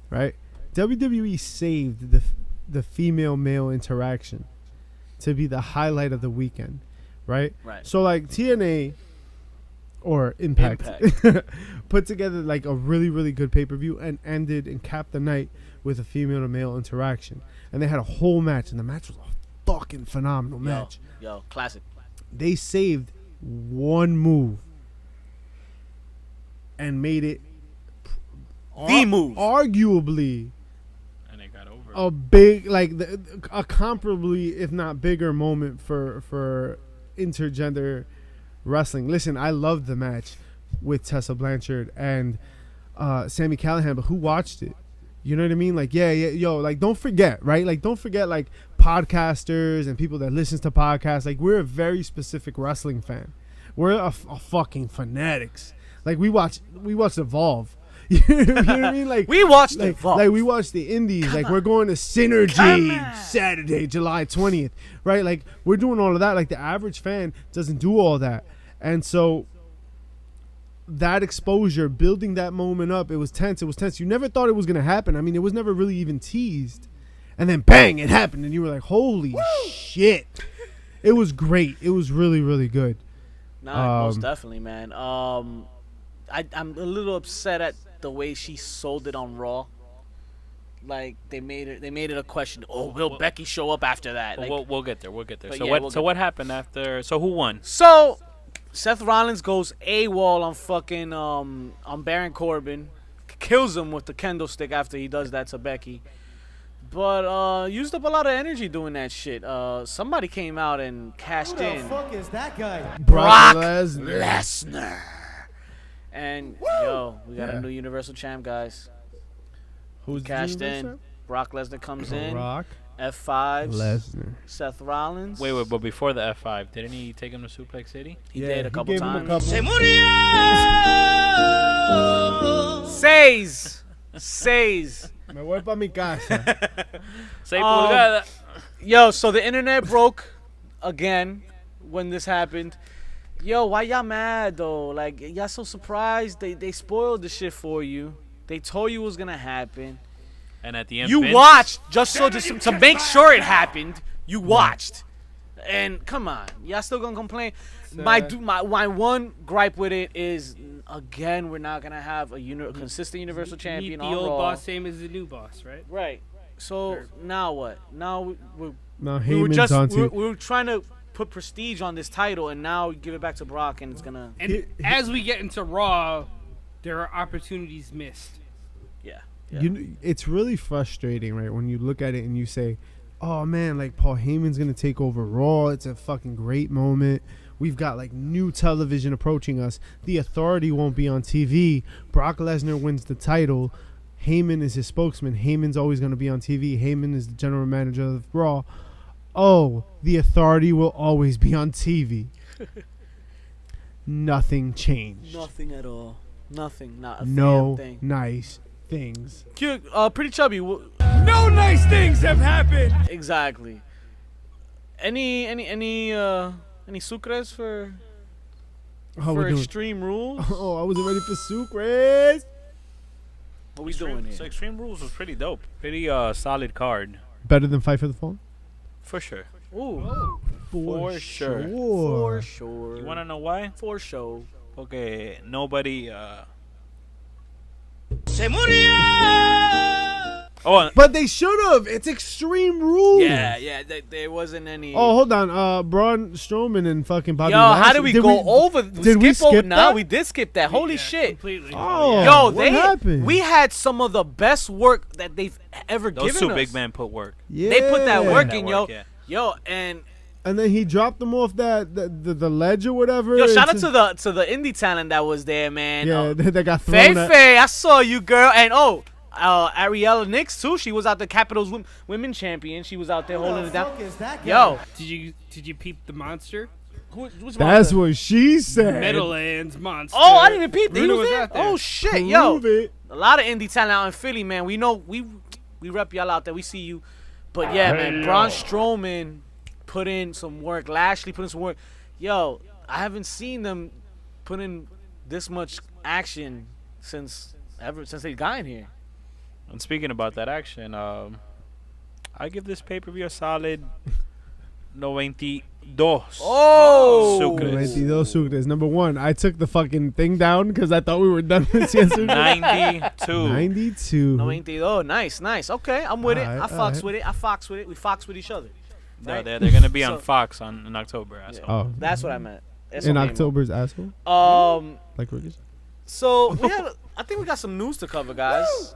Speaker 2: right? WWE saved the female male interaction to be the highlight of the weekend, right?
Speaker 1: Right.
Speaker 2: So like TNA or Impact. Put together like a really, really good pay-per-view and ended and capped the night with a female to male interaction. And they had a whole match, and the match was a fucking phenomenal match.
Speaker 1: Yo, classic.
Speaker 2: They saved one move and made it
Speaker 1: The move.
Speaker 2: arguably
Speaker 3: And it got over.
Speaker 2: a big, like a comparably, if not bigger, moment for intergender wrestling. Listen, I loved the match with Tessa Blanchard and Sami Callihan, but who watched it? You know what I mean? Like, yeah, yo, like, don't forget, right? Like, don't forget, like, podcasters and people that listens to podcasts. Like, we're a very specific wrestling fan. We're a fucking fanatics. Like we watched Evolve. You know what I mean? Like
Speaker 1: We watched
Speaker 2: like,
Speaker 1: Evolve.
Speaker 2: like we watched the indies. Like we're going to Synergy Saturday, July 20th, right? Like we're doing all of that. Like the average fan doesn't do all that, and so that exposure, building that moment up, it was tense. It was tense. You never thought it was gonna happen. I mean, it was never really even teased, and then bang, it happened, and you were like, "Holy shit!" It was great. It was really, really good.
Speaker 1: Nah, most definitely, man. I'm a little upset at the way she sold it on Raw. Like they made it a question. Oh, will Becky show up after that? Like,
Speaker 3: we'll get there. We'll get there.
Speaker 1: But
Speaker 3: So
Speaker 1: yeah,
Speaker 3: what?
Speaker 1: we'll
Speaker 3: So
Speaker 1: get
Speaker 3: what happened after? So who won?
Speaker 1: So Seth Rollins goes AWOL on fucking on Baron Corbin, kills him with the kendo stick after he does that to Becky. But used up a lot of energy doing that shit. Somebody came out and cashed
Speaker 5: Who the
Speaker 1: in.
Speaker 5: fuck is that guy?
Speaker 1: Brock
Speaker 2: Lesnar.
Speaker 1: Lesnar. And yo, we got a new Universal Champ, guys.
Speaker 2: Who's
Speaker 1: Cashed in. Brock Lesnar comes in.
Speaker 2: Brock
Speaker 1: F5s.
Speaker 2: Lesnar.
Speaker 1: Seth Rollins.
Speaker 3: Wait, but before the F5, didn't he take him to Suplex City?
Speaker 1: He did a couple
Speaker 2: gave him
Speaker 1: times. Says.
Speaker 2: Me voy pa mi casa.
Speaker 3: Say pulgada.
Speaker 1: Yo, so the internet broke again when this happened. Yo, why y'all mad though? Like y'all so surprised. They spoiled the shit for you. They told you it was gonna happen.
Speaker 3: And at the end,
Speaker 1: You
Speaker 3: Vince-
Speaker 1: watched just so to make sure it happened. You watched, and come on, y'all still gonna complain? My one gripe with it is again we're not gonna have a consistent Universal Champion
Speaker 4: Meet the
Speaker 1: on
Speaker 4: old
Speaker 1: Raw.
Speaker 4: boss, same as the new boss, right?
Speaker 1: Right. So now what? Now
Speaker 2: Now
Speaker 1: we were
Speaker 2: Heyman's on
Speaker 1: we
Speaker 2: TV.
Speaker 1: were trying to put prestige on this title, and now give it back to Brock, and it's gonna
Speaker 4: And as we get into Raw, there are opportunities missed.
Speaker 1: yeah.
Speaker 2: It's really frustrating, right? When you look at it and you say, "Oh man, like Paul Heyman's gonna take over Raw. It's a fucking great moment. We've got like new television approaching us. The Authority won't be on TV. Brock Lesnar wins the title. Heyman is his spokesman. Heyman's always gonna be on TV. Heyman is the general manager of Raw. Oh, the Authority will always be on TV." Nothing changed.
Speaker 1: Nothing at all. Nothing. Not a
Speaker 2: No
Speaker 1: damn thing.
Speaker 2: nice things.
Speaker 1: Cute, pretty chubby.
Speaker 6: No nice things have happened.
Speaker 1: Exactly. Any sucres for
Speaker 2: How we doing?
Speaker 1: Extreme Rules?
Speaker 2: Oh, I wasn't ready for Sucres.
Speaker 1: What we doing
Speaker 3: So
Speaker 1: here?
Speaker 3: Extreme Rules was pretty dope. Pretty solid card.
Speaker 2: Better than Fight for the Phone?
Speaker 3: For sure.
Speaker 1: Ooh,
Speaker 3: For sure.
Speaker 1: for sure.
Speaker 3: You wanna know why?
Speaker 1: For sure.
Speaker 3: Okay, nobody
Speaker 2: But they should have. It's Extreme Rules.
Speaker 1: Yeah. There wasn't any.
Speaker 2: Oh, hold on. Braun Strowman and fucking Bobby
Speaker 1: Yo,
Speaker 2: Lashley.
Speaker 1: how did we go over?
Speaker 2: Did we skip
Speaker 1: No,
Speaker 2: that?
Speaker 1: we did skip that. Holy shit.
Speaker 4: Completely.
Speaker 2: Oh,
Speaker 1: Yo,
Speaker 2: what happened?
Speaker 1: we had some of the best work that they've ever
Speaker 3: those
Speaker 1: given
Speaker 3: two
Speaker 1: us.
Speaker 3: big men put work.
Speaker 2: Yeah.
Speaker 1: They put that work
Speaker 3: That
Speaker 1: in,
Speaker 3: work,
Speaker 1: yo.
Speaker 3: yeah.
Speaker 1: Yo, and
Speaker 2: And then he dropped them off the ledge or whatever.
Speaker 1: yo, shout out
Speaker 2: into-
Speaker 1: to the indie talent that was there, man.
Speaker 2: Yeah, they got thrown at.
Speaker 1: Faye, I saw you, girl. And Ariella Nix too. She was out there, Capitals women champion. She was out there holding it down.
Speaker 5: Fuck is that guy?
Speaker 1: Yo,
Speaker 4: Did you peep the monster?
Speaker 1: which
Speaker 2: That's
Speaker 1: monster?
Speaker 2: what she said.
Speaker 4: Meadowlands monster.
Speaker 1: Oh, I didn't even peep. He
Speaker 4: Bruno
Speaker 1: was
Speaker 4: was
Speaker 1: there.
Speaker 4: out there.
Speaker 1: Oh shit, yo.
Speaker 2: Prove it.
Speaker 1: A lot of indie talent out in Philly, man. We know we rep y'all out there. We see you. But yeah, man, Braun Strowman put in some work. Lashley put in some work. Yo, I haven't seen them put in this much action since they got in here.
Speaker 3: And speaking about that action, I give this pay-per-view a solid 92.
Speaker 1: Oh,
Speaker 3: Sucres.
Speaker 2: 92 Sucres. Number one, I took the fucking thing down because I thought we were done with yesterday.
Speaker 3: 92.
Speaker 2: 92.
Speaker 1: 92. Oh, nice. Okay, I'm with it. I
Speaker 2: Alright,
Speaker 1: fox
Speaker 2: alright.
Speaker 1: with it. I fox with it. We fox with each other.
Speaker 3: No,
Speaker 1: Right?
Speaker 3: they're going to be on
Speaker 1: So-
Speaker 3: Fox in October.
Speaker 1: Yeah.
Speaker 2: Oh,
Speaker 1: That's what I meant. That's
Speaker 2: in
Speaker 1: what I meant.
Speaker 2: October's asshole? Like Ricochet?
Speaker 1: So I think we got some news to cover, guys.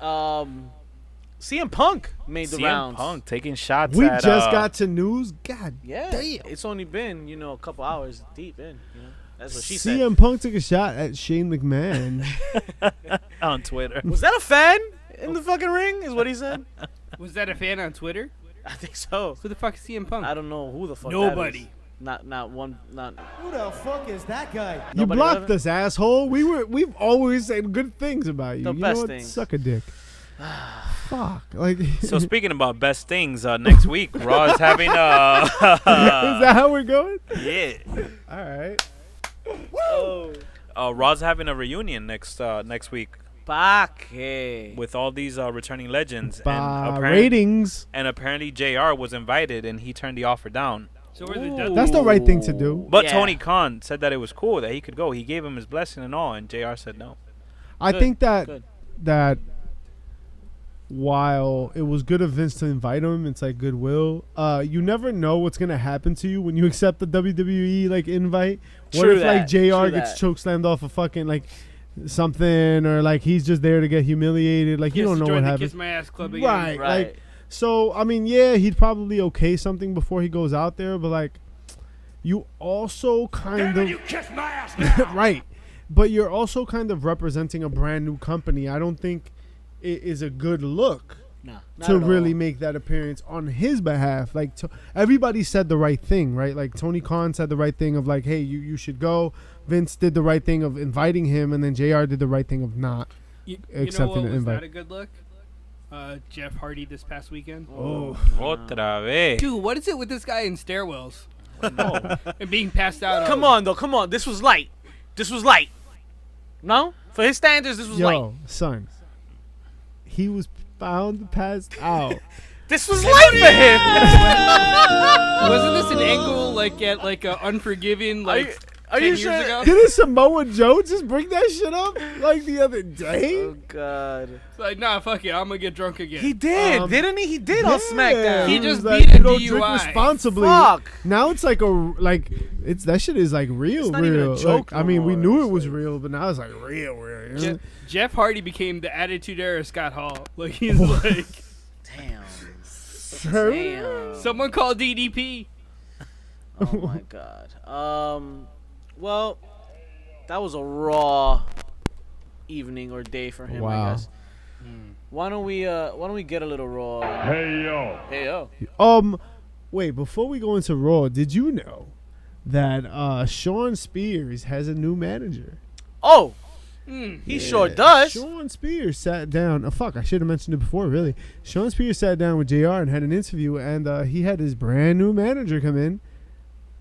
Speaker 1: CM Punk made the
Speaker 3: CM
Speaker 1: rounds.
Speaker 3: Punk taking shots
Speaker 2: We
Speaker 3: at,
Speaker 2: just got to news? God
Speaker 1: Yeah,
Speaker 2: damn.
Speaker 1: it's only been a couple hours deep in. That's what she said.
Speaker 2: CM Punk took a shot at Shane McMahon.
Speaker 3: on Twitter.
Speaker 1: Was that a fan in the fucking ring? Is what he said.
Speaker 4: Was that a fan on Twitter?
Speaker 1: I think so.
Speaker 4: Who the fuck is CM Punk?
Speaker 1: I don't know who the fuck. that
Speaker 4: Nobody.
Speaker 1: is. Not one. Not.
Speaker 5: Who the fuck is that guy?
Speaker 2: You
Speaker 1: Nobody
Speaker 2: blocked
Speaker 1: relevant?
Speaker 2: us, asshole. We've always said good things about you.
Speaker 1: The
Speaker 2: You
Speaker 1: best
Speaker 2: know what?
Speaker 1: things.
Speaker 2: Suck a dick. Fuck. Like.
Speaker 3: So speaking about best things, next week Raw is having
Speaker 2: Is that how we're going?
Speaker 3: yeah.
Speaker 2: All right.
Speaker 3: Raw's having a reunion next week
Speaker 1: Pa que?
Speaker 3: with all these returning legends
Speaker 2: Ratings.
Speaker 3: and apparently JR was invited and he turned the offer down.
Speaker 4: So were the Dudley.
Speaker 2: That's the right thing to do.
Speaker 3: But
Speaker 1: Yeah.
Speaker 3: Tony Khan said that it was cool that he could go. He gave him his blessing and all, and JR said no.
Speaker 2: I
Speaker 1: Good,
Speaker 2: think that
Speaker 1: good.
Speaker 2: that while it was good of Vince to invite him, it's like goodwill. You never know what's gonna happen to you when you accept the WWE like invite. What
Speaker 1: True
Speaker 2: if like
Speaker 1: that,
Speaker 2: JR
Speaker 1: true
Speaker 2: gets
Speaker 1: that.
Speaker 2: chokeslammed off a fucking like something, or like he's just there to get humiliated? Like you don't know
Speaker 4: Join
Speaker 2: what
Speaker 4: the
Speaker 2: happens.
Speaker 4: Kiss My Ass Club again.
Speaker 2: Right.
Speaker 1: Right.
Speaker 2: Like, so I mean, yeah, he'd probably okay something before he goes out there, but like, you also kind of
Speaker 6: kiss my ass now.
Speaker 2: right, but you're also kind of representing a brand new company. I don't think it is a good look
Speaker 1: Nah, not
Speaker 2: to
Speaker 1: at all.
Speaker 2: really make that appearance on his behalf. Like, everybody said the right thing, right? Like Tony Khan said the right thing of like, hey, you should go. Vince did the right thing of inviting him, and then JR did the right thing of not.
Speaker 4: You
Speaker 2: Accepting
Speaker 4: know what
Speaker 2: an
Speaker 4: was
Speaker 2: invite.
Speaker 4: not a good look? Jeff Hardy this past weekend.
Speaker 2: Oh,
Speaker 3: Otra vez.
Speaker 4: Dude, what is it with this guy in stairwells
Speaker 3: No.
Speaker 4: and being passed out?
Speaker 1: Come on, though. Come on. This was light. This was light. No? For his standards, this was light.
Speaker 2: yo, son, he was found passed out.
Speaker 1: This was light for him.
Speaker 4: Wasn't this an angle like at like a Unforgiven like
Speaker 1: Are
Speaker 4: 10
Speaker 1: you
Speaker 4: years
Speaker 1: sure?
Speaker 4: ago?
Speaker 2: Didn't Samoa Joe just bring that shit up like the other day?
Speaker 1: Oh, God.
Speaker 4: It's like, nah, fuck it, I'm gonna get drunk again.
Speaker 1: He did, didn't he? He did on SmackDown.
Speaker 4: He
Speaker 2: was
Speaker 4: just
Speaker 2: like,
Speaker 4: beat a
Speaker 2: you don't drink
Speaker 4: DUI.
Speaker 2: responsibly.
Speaker 1: Fuck.
Speaker 2: Now it's like it's that shit is like real,
Speaker 1: It's not even a
Speaker 2: real.
Speaker 1: joke
Speaker 2: Like, I
Speaker 1: no
Speaker 2: mean, we
Speaker 1: more.
Speaker 2: knew it
Speaker 1: It's
Speaker 2: was
Speaker 1: like-
Speaker 2: real, but now it's like real. You know?
Speaker 4: Jeff Hardy became the Attitude Era Scott Hall. Like he's like,
Speaker 1: Damn.
Speaker 2: Sure.
Speaker 1: Damn.
Speaker 4: someone called DDP.
Speaker 1: Oh my God. Well, that was a raw evening or day for him, I
Speaker 2: Wow.
Speaker 1: guess. Why don't we get a little raw?
Speaker 6: Hey, yo.
Speaker 1: Hey yo.
Speaker 2: Wait, before we go into Raw, did you know that Sean Spears has a new manager?
Speaker 1: Oh, he sure does.
Speaker 2: Sean Spears sat down. Oh, fuck, I should have mentioned it before, really. Sean Spears sat down with JR and had an interview, and he had his brand new manager come in,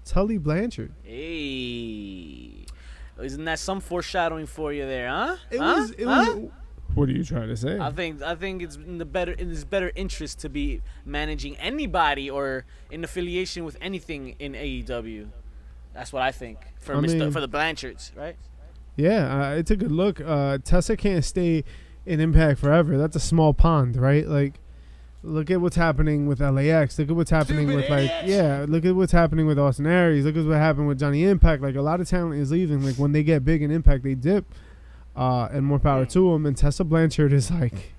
Speaker 2: Tully Blanchard.
Speaker 1: Hey, isn't that some foreshadowing for you there, huh?
Speaker 2: It
Speaker 1: Huh?
Speaker 2: was.
Speaker 1: Huh?
Speaker 2: What are you trying to say?
Speaker 1: I think it's in his better interest to be managing anybody or in affiliation with anything in AEW. That's what I think for
Speaker 2: I mean-
Speaker 1: for the Blanchards, right?
Speaker 2: Yeah, it's a good look. Tessa can't stay in Impact forever. That's a small pond, right? Like, look at what's happening with LAX. Look at what's happening with look at what's happening with Austin Aries. Look at what happened with Johnny Impact. Like, a lot of talent is leaving. Like, when they get big in Impact, they dip. And more power to them. And Tessa Blanchard is like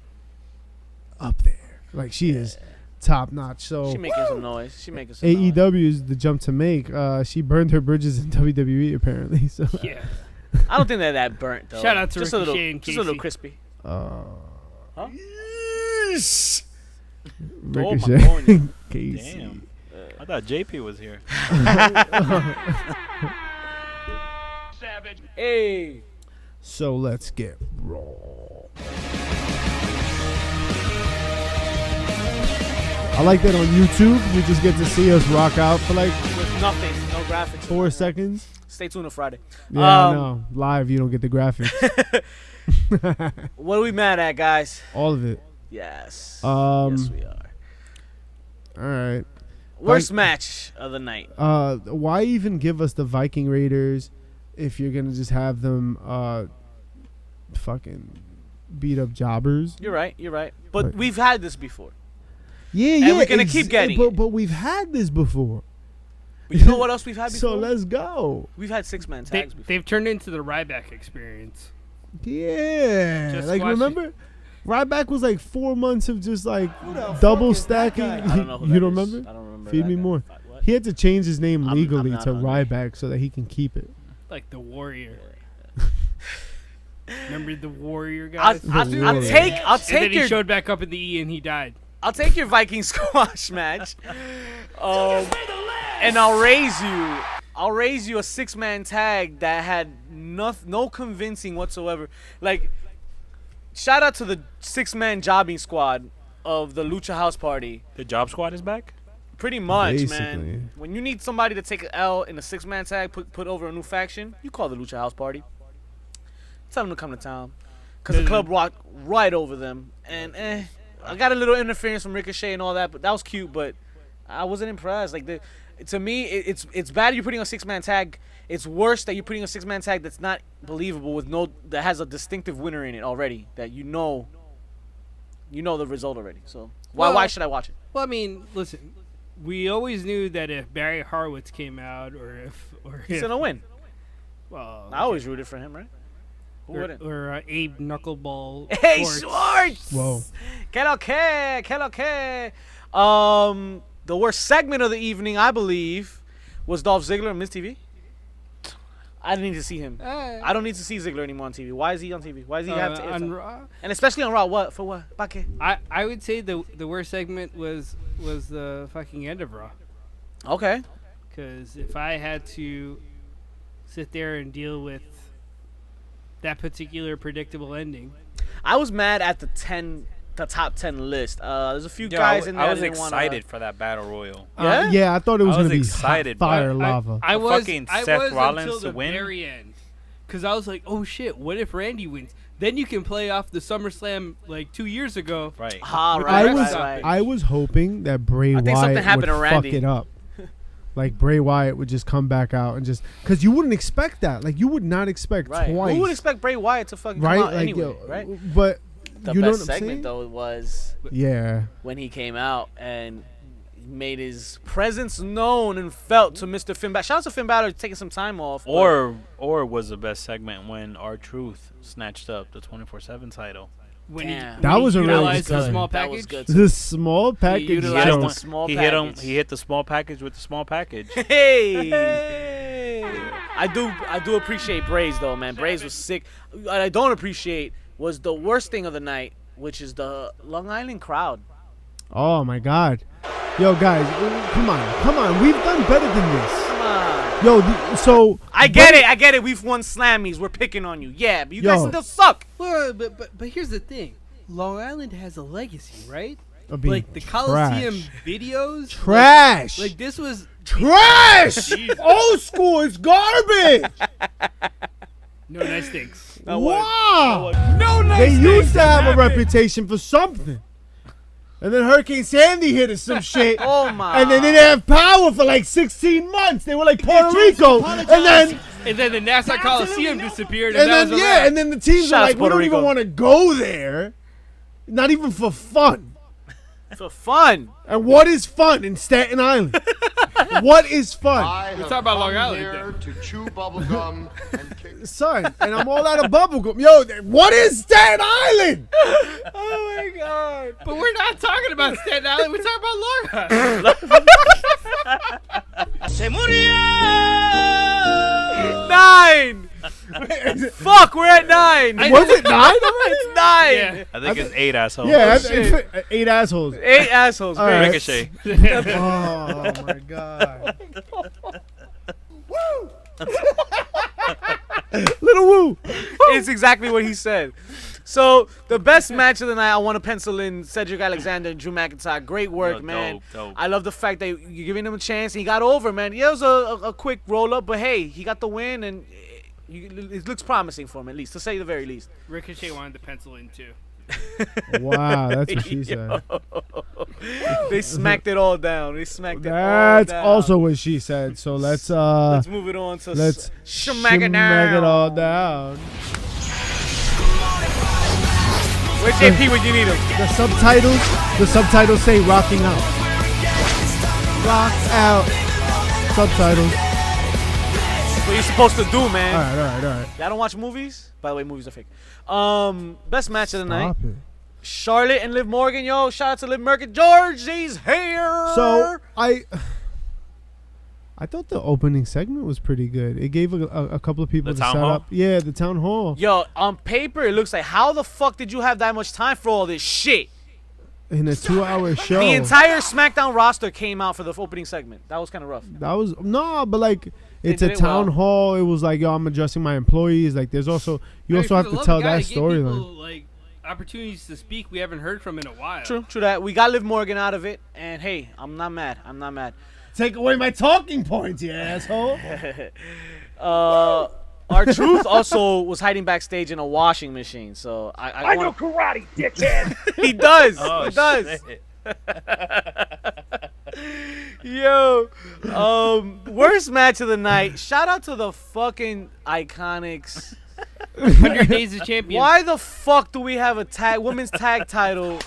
Speaker 2: up there. Like, she is top notch. So
Speaker 1: She making some noise. She making some noise.
Speaker 2: AEW is the jump to make. She burned her bridges in WWE apparently. So
Speaker 4: Yeah.
Speaker 1: I don't think they're that burnt though.
Speaker 4: Shout out to
Speaker 1: just a little,
Speaker 4: Ricochet and
Speaker 1: just a little
Speaker 4: Casey.
Speaker 1: crispy. Huh?
Speaker 2: Ricochet,
Speaker 1: Oh, my God.
Speaker 2: Casey.
Speaker 3: Damn. I thought JP was here.
Speaker 6: Savage.
Speaker 1: Hey.
Speaker 2: So let's get raw. I like that on YouTube. You just get to see us rock out for like
Speaker 1: With nothing, no graphics.
Speaker 2: 4 seconds.
Speaker 1: Stay tuned on Friday.
Speaker 2: Yeah, I know. Live, you don't get the graphics.
Speaker 1: What are we mad at, guys?
Speaker 2: All of it.
Speaker 1: Yes.
Speaker 2: Um,
Speaker 1: yes, we are.
Speaker 2: All right.
Speaker 1: Worst match of the night.
Speaker 2: Why even give us the Viking Raiders if you're gonna just have them fucking beat up jobbers?
Speaker 1: You're right. You're right. But
Speaker 2: Like-
Speaker 1: we've had this before.
Speaker 2: Yeah,
Speaker 1: And we're gonna keep getting it.
Speaker 2: But we've had this before.
Speaker 1: But you know what else we've had before?
Speaker 2: So let's go.
Speaker 1: We've had 6-man
Speaker 4: They,
Speaker 1: tags before.
Speaker 4: they've turned into the Ryback experience.
Speaker 2: Yeah.
Speaker 4: Just
Speaker 2: Like,
Speaker 4: watch
Speaker 2: remember? Ryback was like 4 months of just like
Speaker 5: Who the fuck
Speaker 2: double
Speaker 5: is that
Speaker 2: stacking.
Speaker 5: guy?
Speaker 1: I don't know who
Speaker 2: You
Speaker 1: that
Speaker 2: don't
Speaker 1: is.
Speaker 2: remember?
Speaker 1: I don't remember.
Speaker 2: Feed
Speaker 1: that
Speaker 2: me
Speaker 1: guy.
Speaker 2: more.
Speaker 1: What?
Speaker 2: He had to change his name
Speaker 1: I'm
Speaker 2: legally
Speaker 1: not
Speaker 2: to
Speaker 1: hungry.
Speaker 2: Ryback so that he can keep it.
Speaker 4: Like the Warrior. Remember the Warrior
Speaker 1: I'll,
Speaker 4: guys?
Speaker 1: I'll,
Speaker 2: Warrior.
Speaker 1: I'll take
Speaker 4: and then
Speaker 1: take
Speaker 4: he
Speaker 1: your
Speaker 4: showed back up in the E and he died.
Speaker 1: I'll take your Viking squash match. And I'll raise you a 6-man tag that had no convincing whatsoever. Like, shout out to the 6-man jobbing squad of the Lucha House Party.
Speaker 3: The Job Squad is back.
Speaker 1: Pretty much,
Speaker 2: Basically.
Speaker 1: man. When you need somebody to take an L in a 6-man tag, put over a new faction, you call the Lucha House Party. Tell them to come to town. Because the club walked right over them. And I got a little interference from Ricochet and all that, but that was cute, but I wasn't impressed. Like, to me, it's bad you're putting a 6-man tag. It's worse that you're putting a 6-man tag that's not believable that has a distinctive winner in it already. That you know the result already. So why should I watch it?
Speaker 4: Well, I mean, listen, we always knew that if Barry Horowitz came out,
Speaker 1: He's gonna win.
Speaker 4: Well,
Speaker 1: I always rooted for him, right? Who
Speaker 4: or,
Speaker 1: wouldn't?
Speaker 4: or Abe Knuckleball.
Speaker 1: Hey,
Speaker 4: Schwartz.
Speaker 1: Schwartz!
Speaker 2: Whoa.
Speaker 1: Que lo que? The worst segment of the evening, I believe, was Dolph Ziggler on Miz TV. I didn't need to see him. I don't need to see Ziggler anymore on TV. Why is he on TV? Why does he have to?
Speaker 4: on Raw?
Speaker 1: And especially on Raw. What? For what? Pa qué?
Speaker 4: I would say the worst segment was the fucking end of Raw.
Speaker 1: Okay.
Speaker 4: Because if I had to sit there and deal with that particular predictable ending,
Speaker 1: I was mad at the top 10 list. There's a few guys in there.
Speaker 3: I was
Speaker 1: didn't wanna-
Speaker 3: excited for that battle royal.
Speaker 1: Yeah?
Speaker 2: Yeah, I thought it was
Speaker 3: I was
Speaker 2: gonna be
Speaker 3: excited,
Speaker 2: hot fire
Speaker 3: but
Speaker 2: lava.
Speaker 4: I was
Speaker 3: fucking
Speaker 4: I
Speaker 3: Seth
Speaker 4: was
Speaker 3: Rollins
Speaker 4: until
Speaker 3: to
Speaker 4: the
Speaker 3: win?
Speaker 4: very end, because I was like, oh shit, what if Randy wins? Then you can play off the SummerSlam like 2 years ago.
Speaker 3: Right.
Speaker 1: Ah,
Speaker 4: With
Speaker 1: right,
Speaker 4: the
Speaker 2: I was
Speaker 1: right.
Speaker 2: I was hoping that Bray
Speaker 1: I think something
Speaker 2: Wyatt
Speaker 1: happened
Speaker 2: would
Speaker 1: to Randy.
Speaker 2: fuck it up. Like Bray Wyatt would just come back out and just because you wouldn't expect that. Like you would not expect
Speaker 1: Right.
Speaker 2: twice.
Speaker 1: Who would expect Bray Wyatt to fucking
Speaker 2: right?
Speaker 1: come out
Speaker 2: Like,
Speaker 1: anyway,
Speaker 2: yo,
Speaker 1: right?
Speaker 2: But
Speaker 1: The
Speaker 2: you know what
Speaker 1: best
Speaker 2: I'm
Speaker 1: segment,
Speaker 2: saying?
Speaker 1: though, was
Speaker 2: Yeah.
Speaker 1: when he came out and made his presence known and felt to Mr. Finn Balor. Shout out to Finn Balor taking some time off.
Speaker 3: Or was the best segment when R-Truth snatched up the 24/7 title.
Speaker 4: When
Speaker 1: Damn.
Speaker 2: That was a really
Speaker 4: utilized
Speaker 2: good
Speaker 4: the
Speaker 2: segment.
Speaker 4: small
Speaker 1: That was
Speaker 4: package.
Speaker 1: good.
Speaker 2: The small package.
Speaker 1: utilized
Speaker 2: yo,
Speaker 1: the small
Speaker 3: He
Speaker 1: package.
Speaker 3: hit the small package with the small package.
Speaker 1: Hey! I do appreciate Bray's though, man. Bray's was sick. What I don't appreciate was the worst thing of the night, which is the Long Island crowd.
Speaker 2: Oh my God. Yo, guys, come on. We've done better than this.
Speaker 1: Come on.
Speaker 2: Yo, so
Speaker 1: I get it. We've won Slammies. We're picking on you. Yeah, but you guys
Speaker 2: Yo.
Speaker 1: still suck.
Speaker 4: Well, but here's the thing, Long Island has a legacy, right?
Speaker 2: I'll be
Speaker 4: Like the Coliseum
Speaker 2: trash.
Speaker 4: videos.
Speaker 2: Trash.
Speaker 4: Like this was
Speaker 2: Trash. Old school is garbage.
Speaker 4: no nice things.
Speaker 2: Wow.
Speaker 1: No nice
Speaker 2: They
Speaker 1: things
Speaker 2: used to have a
Speaker 1: happened.
Speaker 2: reputation for something. And then Hurricane Sandy hit us some shit.
Speaker 1: Oh my.
Speaker 2: And then they didn't have power for like 16 months. They were like Puerto Rico. And then
Speaker 4: And then the Nassau Coliseum disappeared, and,
Speaker 2: and
Speaker 4: that
Speaker 2: then
Speaker 4: was a
Speaker 2: yeah,
Speaker 4: wrap.
Speaker 2: and then the teams
Speaker 1: Shout
Speaker 2: are
Speaker 1: out
Speaker 2: like,
Speaker 1: to
Speaker 2: we
Speaker 1: Puerto
Speaker 2: don't even
Speaker 1: Rico.
Speaker 2: want to go there. Not even for fun.
Speaker 1: For fun.
Speaker 2: And what is fun in Staten Island? What is fun?
Speaker 4: Let's talk about Long Island
Speaker 5: here to chew bubblegum and kick.
Speaker 2: Son, and I'm all out of bubblegum. Yo, what is Staten Island?
Speaker 1: Oh my god.
Speaker 4: But we're not talking about Staten Island. We're talking about Long Island.
Speaker 1: 9. Fuck, we're at 9.
Speaker 2: Was it 9?
Speaker 1: It's 9.
Speaker 4: Yeah.
Speaker 3: I think it's 8 assholes.
Speaker 2: Yeah,
Speaker 1: shit.
Speaker 2: 8 assholes.
Speaker 1: 8 assholes.
Speaker 2: All
Speaker 1: Great.
Speaker 2: right.
Speaker 3: Ricochet.
Speaker 2: Oh my God. Little woo.
Speaker 1: It's exactly what he said. So the best match of the night, I want to pencil in Cedric Alexander and Drew McIntyre. Great work,
Speaker 3: Yo,
Speaker 1: man.
Speaker 3: dope.
Speaker 1: I love the fact that you're giving him a chance. And he got over, man. Yeah, it was a quick roll up, but hey, he got the win, and it looks promising for him at least, to say the very least.
Speaker 4: Ricochet wanted to pencil in too.
Speaker 2: Wow, that's what she said.
Speaker 1: They smacked it all down. They smacked it all
Speaker 2: That's
Speaker 1: down.
Speaker 2: also what she said. So let's
Speaker 1: move it on to
Speaker 2: let's
Speaker 1: smack it down.
Speaker 2: it all down.
Speaker 1: Where's JP when you need him?
Speaker 2: The subtitles say rocking out. Rock out. Subtitles.
Speaker 1: That's what you're supposed to do, man.
Speaker 2: All right.
Speaker 1: Y'all don't watch movies? By the way, movies are fake. Best match of the night.
Speaker 2: Stop it.
Speaker 1: Charlotte and Liv Morgan, yo. Shout out to Liv Morgan. Georgie's here.
Speaker 2: So I thought the opening segment was pretty good. It gave a couple of people
Speaker 3: The
Speaker 2: to
Speaker 3: town
Speaker 2: set
Speaker 3: hall?
Speaker 2: up. Yeah, the town hall.
Speaker 1: Yo, on paper, it looks like, how the fuck did you have that much time for all this shit?
Speaker 2: in a 2-hour show.
Speaker 1: The entire SmackDown roster came out for the opening segment. That was kind of rough.
Speaker 2: That was but like it's
Speaker 1: did
Speaker 2: a
Speaker 1: it
Speaker 2: town
Speaker 1: well.
Speaker 2: hall. It was like, yo, I'm adjusting my employees. Like there's also you also have to tell that storyline.
Speaker 4: Like opportunities to speak we haven't heard from in a while.
Speaker 1: True that. We got Liv Morgan out of it, and hey, I'm not mad.
Speaker 2: Take away my talking points, you asshole.
Speaker 1: R-Truth also was hiding backstage in a washing machine, so
Speaker 6: I know karate, dickhead.
Speaker 1: he does.
Speaker 3: Oh,
Speaker 1: he does.
Speaker 3: shit.
Speaker 1: Yo, worst match of the night. Shout out to the fucking Iconics.
Speaker 4: 100 Days of Champion.
Speaker 1: Why the fuck do we have a women's tag title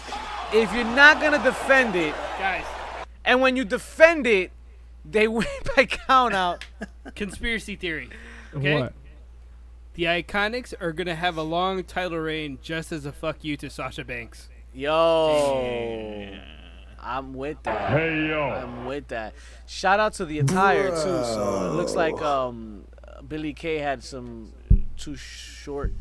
Speaker 1: if you're not gonna defend it?
Speaker 4: Guys,
Speaker 1: And when you defend it, they win by count out.
Speaker 4: conspiracy theory. Okay?
Speaker 2: What?
Speaker 4: The Iconics are going to have a long title reign just as a fuck you to Sasha Banks.
Speaker 1: Yo, I'm with that.
Speaker 6: Hey, yo.
Speaker 1: I'm with that. Shout out to the attire too. So it looks like Billy Kay had some too short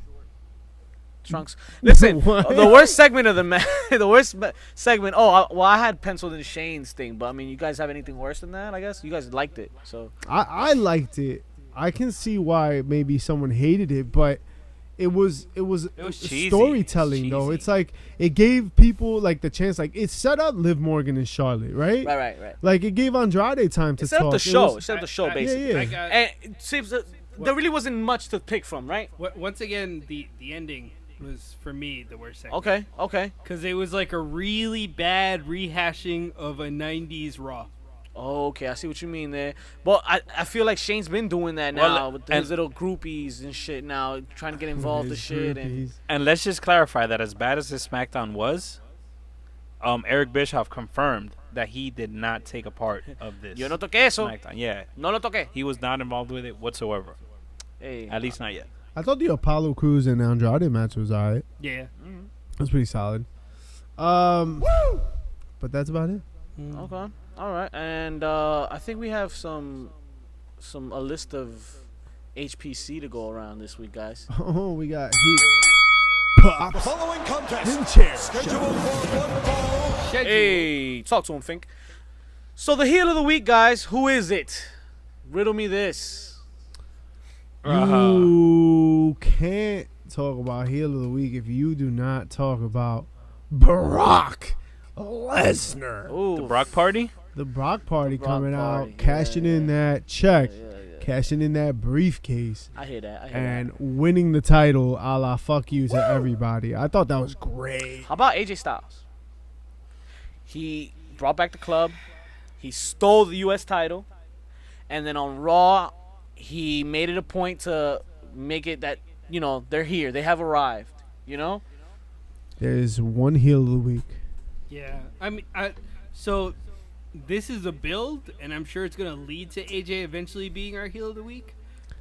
Speaker 1: trunks. Listen,
Speaker 2: What?
Speaker 1: the worst segment of the match. The worst segment. Oh, I had penciled in Shane's thing, but I mean, you guys have anything worse than that? I guess you guys liked it. So
Speaker 2: I liked it. I can see why maybe someone hated it, but it was
Speaker 3: cheesy.
Speaker 2: storytelling
Speaker 3: It's
Speaker 2: though.
Speaker 3: cheesy.
Speaker 2: It's like it gave people like the chance. Like it set up Liv Morgan and Charlotte, right?
Speaker 1: right.
Speaker 2: Like it gave Andrade time to
Speaker 1: Set
Speaker 2: talk.
Speaker 1: up the
Speaker 2: It
Speaker 1: show.
Speaker 2: was-
Speaker 1: Set up the show,
Speaker 4: I-
Speaker 1: basically.
Speaker 2: yeah.
Speaker 4: I got,
Speaker 1: And it seems that there really wasn't much to pick from, right?
Speaker 4: once again, the ending was, for me, the worst segment.
Speaker 1: Okay.
Speaker 4: Because it was like a really bad rehashing of a 90s Raw.
Speaker 1: Okay, I see what you mean there. But I feel like Shane's been doing that now
Speaker 3: Well,
Speaker 1: with
Speaker 3: and-
Speaker 1: his little groupies and shit now, trying to get involved with
Speaker 2: His
Speaker 1: shit. And
Speaker 2: groupies.
Speaker 3: And let's just clarify that as bad as this SmackDown was, Eric Bischoff confirmed that he did not take a part of this.
Speaker 1: yo no toqué eso.
Speaker 3: SmackDown. Yeah,
Speaker 1: No lo toqué.
Speaker 3: he was not involved with it whatsoever.
Speaker 1: Hey.
Speaker 3: At least not yet.
Speaker 2: I thought the Apollo Crews and Andrade match was alright.
Speaker 4: Yeah.
Speaker 2: It was pretty solid. But that's about it.
Speaker 1: Okay. All right. And I think we have a list of HPC to go around this week, guys.
Speaker 2: Oh, we got heat.
Speaker 5: The
Speaker 2: Pops.
Speaker 5: following contest
Speaker 2: chair.
Speaker 5: scheduled for one fall.
Speaker 4: Schedule.
Speaker 1: Hey, talk to him, Fink. So the heel of the week, guys. Who is it? Riddle me this.
Speaker 2: You can't talk about heel of the week if you do not talk about Brock Lesnar.
Speaker 1: Ooh.
Speaker 3: The Brock Party?
Speaker 2: The Brock Party
Speaker 1: Brock
Speaker 2: coming
Speaker 1: Party,
Speaker 2: out, cashing in that check,
Speaker 1: Yeah.
Speaker 2: cashing in that briefcase,
Speaker 1: I hear that.
Speaker 2: and winning the title a la fuck you to everybody. I thought that was great.
Speaker 1: How about AJ Styles? He brought back the club. He stole the U.S. title. And then on Raw, he made it a point to make it that, they're here. They have arrived,
Speaker 2: There's one heel of the week.
Speaker 4: Yeah. I mean, so this is a build, and I'm sure it's going to lead to AJ eventually being our heel of the week.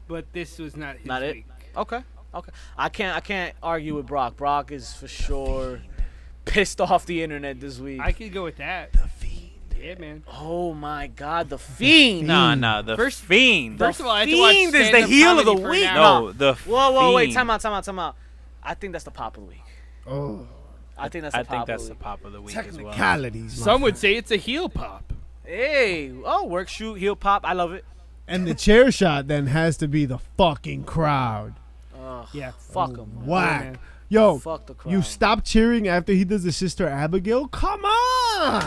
Speaker 4: But this was not his
Speaker 1: Not it?
Speaker 4: week.
Speaker 1: Okay. I can't argue with Brock. Brock is for sure pissed off the internet this week.
Speaker 4: I could go with that. Yeah, man.
Speaker 1: Oh, my God. The Fiend.
Speaker 3: Nah, the
Speaker 4: First-
Speaker 3: Fiend.
Speaker 4: First of all, I have to watch
Speaker 1: Fiend is the
Speaker 4: stand-up
Speaker 1: heel of the
Speaker 4: comedy for an
Speaker 1: week.
Speaker 4: hour.
Speaker 3: No, the
Speaker 1: Whoa, wait.
Speaker 3: Fiend.
Speaker 1: Time out. I think that's the pop of the week.
Speaker 2: Oh,
Speaker 1: I think that's
Speaker 3: I
Speaker 1: the
Speaker 3: think
Speaker 1: pop
Speaker 3: that's
Speaker 1: of
Speaker 3: the
Speaker 1: the week.
Speaker 3: pop of the week as well.
Speaker 2: technicalities.
Speaker 4: Some would say it's a heel pop.
Speaker 1: Hey. Oh, work, shoot, heel pop. I love it.
Speaker 2: And the chair shot then has to be the fucking crowd.
Speaker 4: Yeah.
Speaker 1: Fuck him.
Speaker 2: Whack.
Speaker 4: man.
Speaker 2: Yo,
Speaker 1: Fuck the crowd.
Speaker 2: you stop cheering after he does the Sister Abigail? Come on!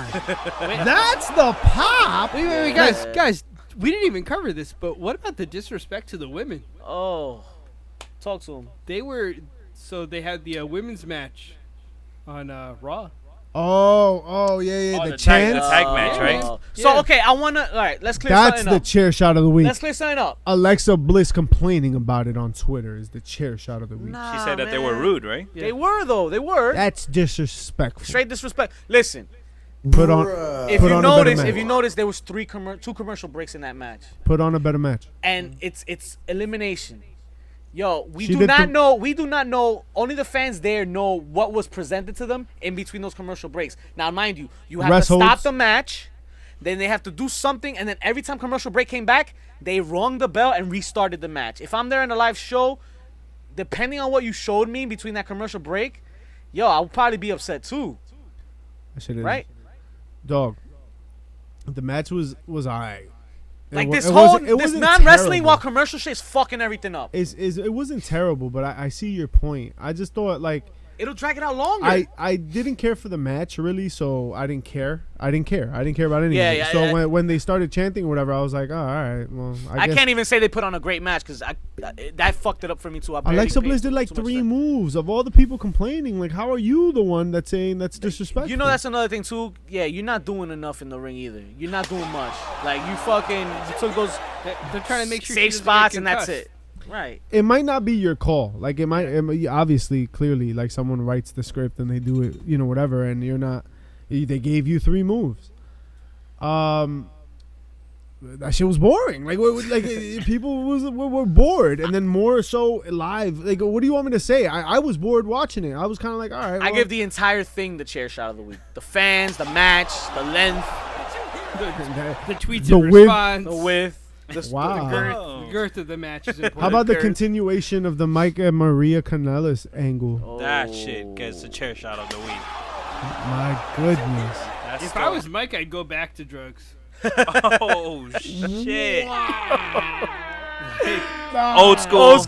Speaker 2: That's the pop!
Speaker 4: Wait, guys, we didn't even cover this, but what about the disrespect to the women?
Speaker 1: Oh. Talk to him.
Speaker 4: They had the women's match on Raw.
Speaker 2: Oh, yeah.
Speaker 3: Oh,
Speaker 2: the
Speaker 3: the tag-
Speaker 2: chance.
Speaker 3: the tag match,
Speaker 4: Yeah,
Speaker 3: right?
Speaker 4: man.
Speaker 1: So,
Speaker 4: Yeah.
Speaker 1: okay, all right, let's clear
Speaker 2: That's
Speaker 1: something
Speaker 2: the
Speaker 1: up.
Speaker 2: chair shot of the week.
Speaker 1: Let's clear something up.
Speaker 2: Alexa Bliss complaining about it on Twitter is the chair shot of the week.
Speaker 3: She said that they were rude, right?
Speaker 1: They were, though. They were.
Speaker 2: That's disrespectful.
Speaker 1: Straight disrespect. Listen,
Speaker 2: Put on,
Speaker 1: if
Speaker 2: put
Speaker 1: you
Speaker 2: on a better
Speaker 1: notice,
Speaker 2: match.
Speaker 1: there was two commercial breaks in that match.
Speaker 2: Put on a better match.
Speaker 1: And it's elimination. Yo, we
Speaker 2: She
Speaker 1: do
Speaker 2: did
Speaker 1: not
Speaker 2: the-
Speaker 1: know. Only the fans there know what was presented to them in between those commercial breaks. Now, mind you, you have
Speaker 2: Rest
Speaker 1: to stop
Speaker 2: holds.
Speaker 1: the match, then they have to do something, and then every time commercial break came back, they rung the bell and restarted the match. If I'm there in a live show, depending on what you showed me between that commercial break, yo, I'll probably be upset too.
Speaker 2: That shit is
Speaker 1: right?
Speaker 2: dog. The match was alright.
Speaker 1: Like
Speaker 2: It
Speaker 1: this
Speaker 2: wasn't
Speaker 1: non-wrestling
Speaker 2: terrible.
Speaker 1: while commercial shit is fucking everything up.
Speaker 2: It wasn't terrible, but I see your point. I just thought like
Speaker 1: It'll drag it out longer.
Speaker 2: I didn't care for the match really, so I didn't care. I didn't care about anything.
Speaker 1: Yeah,
Speaker 2: so
Speaker 1: yeah.
Speaker 2: when they started chanting or whatever, I was like, oh, all right, well, I guess.
Speaker 1: can't even say they put on a great match because that fucked it up for me too.
Speaker 2: Alexa Bliss did like 3 moves. Of all the people complaining, like, how are you the one that's saying that's disrespectful?
Speaker 1: You know, that's another thing too. Yeah, you're not doing enough in the ring either. You're not doing much. Like you took those
Speaker 4: They're trying to make sure
Speaker 1: safe
Speaker 4: she doesn't
Speaker 1: spots
Speaker 4: get
Speaker 1: and that's
Speaker 4: concussed.
Speaker 1: it. Right.
Speaker 2: It might not be your call. Like it might obviously, clearly, like someone writes the script and they do it, whatever, and you're not. They gave you 3 moves. That shit was boring. Like people were bored, and then more so live. Like, what do you want me to say? I was bored watching it. I was kind of like, all right.
Speaker 1: I give the entire thing the chair shot of the week. The fans, the match, the length,
Speaker 4: The tweets
Speaker 2: The
Speaker 4: and
Speaker 2: width.
Speaker 4: response.
Speaker 1: the width.
Speaker 2: Wow.
Speaker 4: The girth of the match is important.
Speaker 2: How about the
Speaker 1: Curse.
Speaker 2: continuation of the Mike and Maria Kanellis angle?
Speaker 1: Oh.
Speaker 3: That shit gets the chair shot of the week.
Speaker 2: My goodness.
Speaker 3: That's
Speaker 4: If I was Mike, I'd go back to drugs.
Speaker 3: oh shit.
Speaker 2: Old
Speaker 3: school.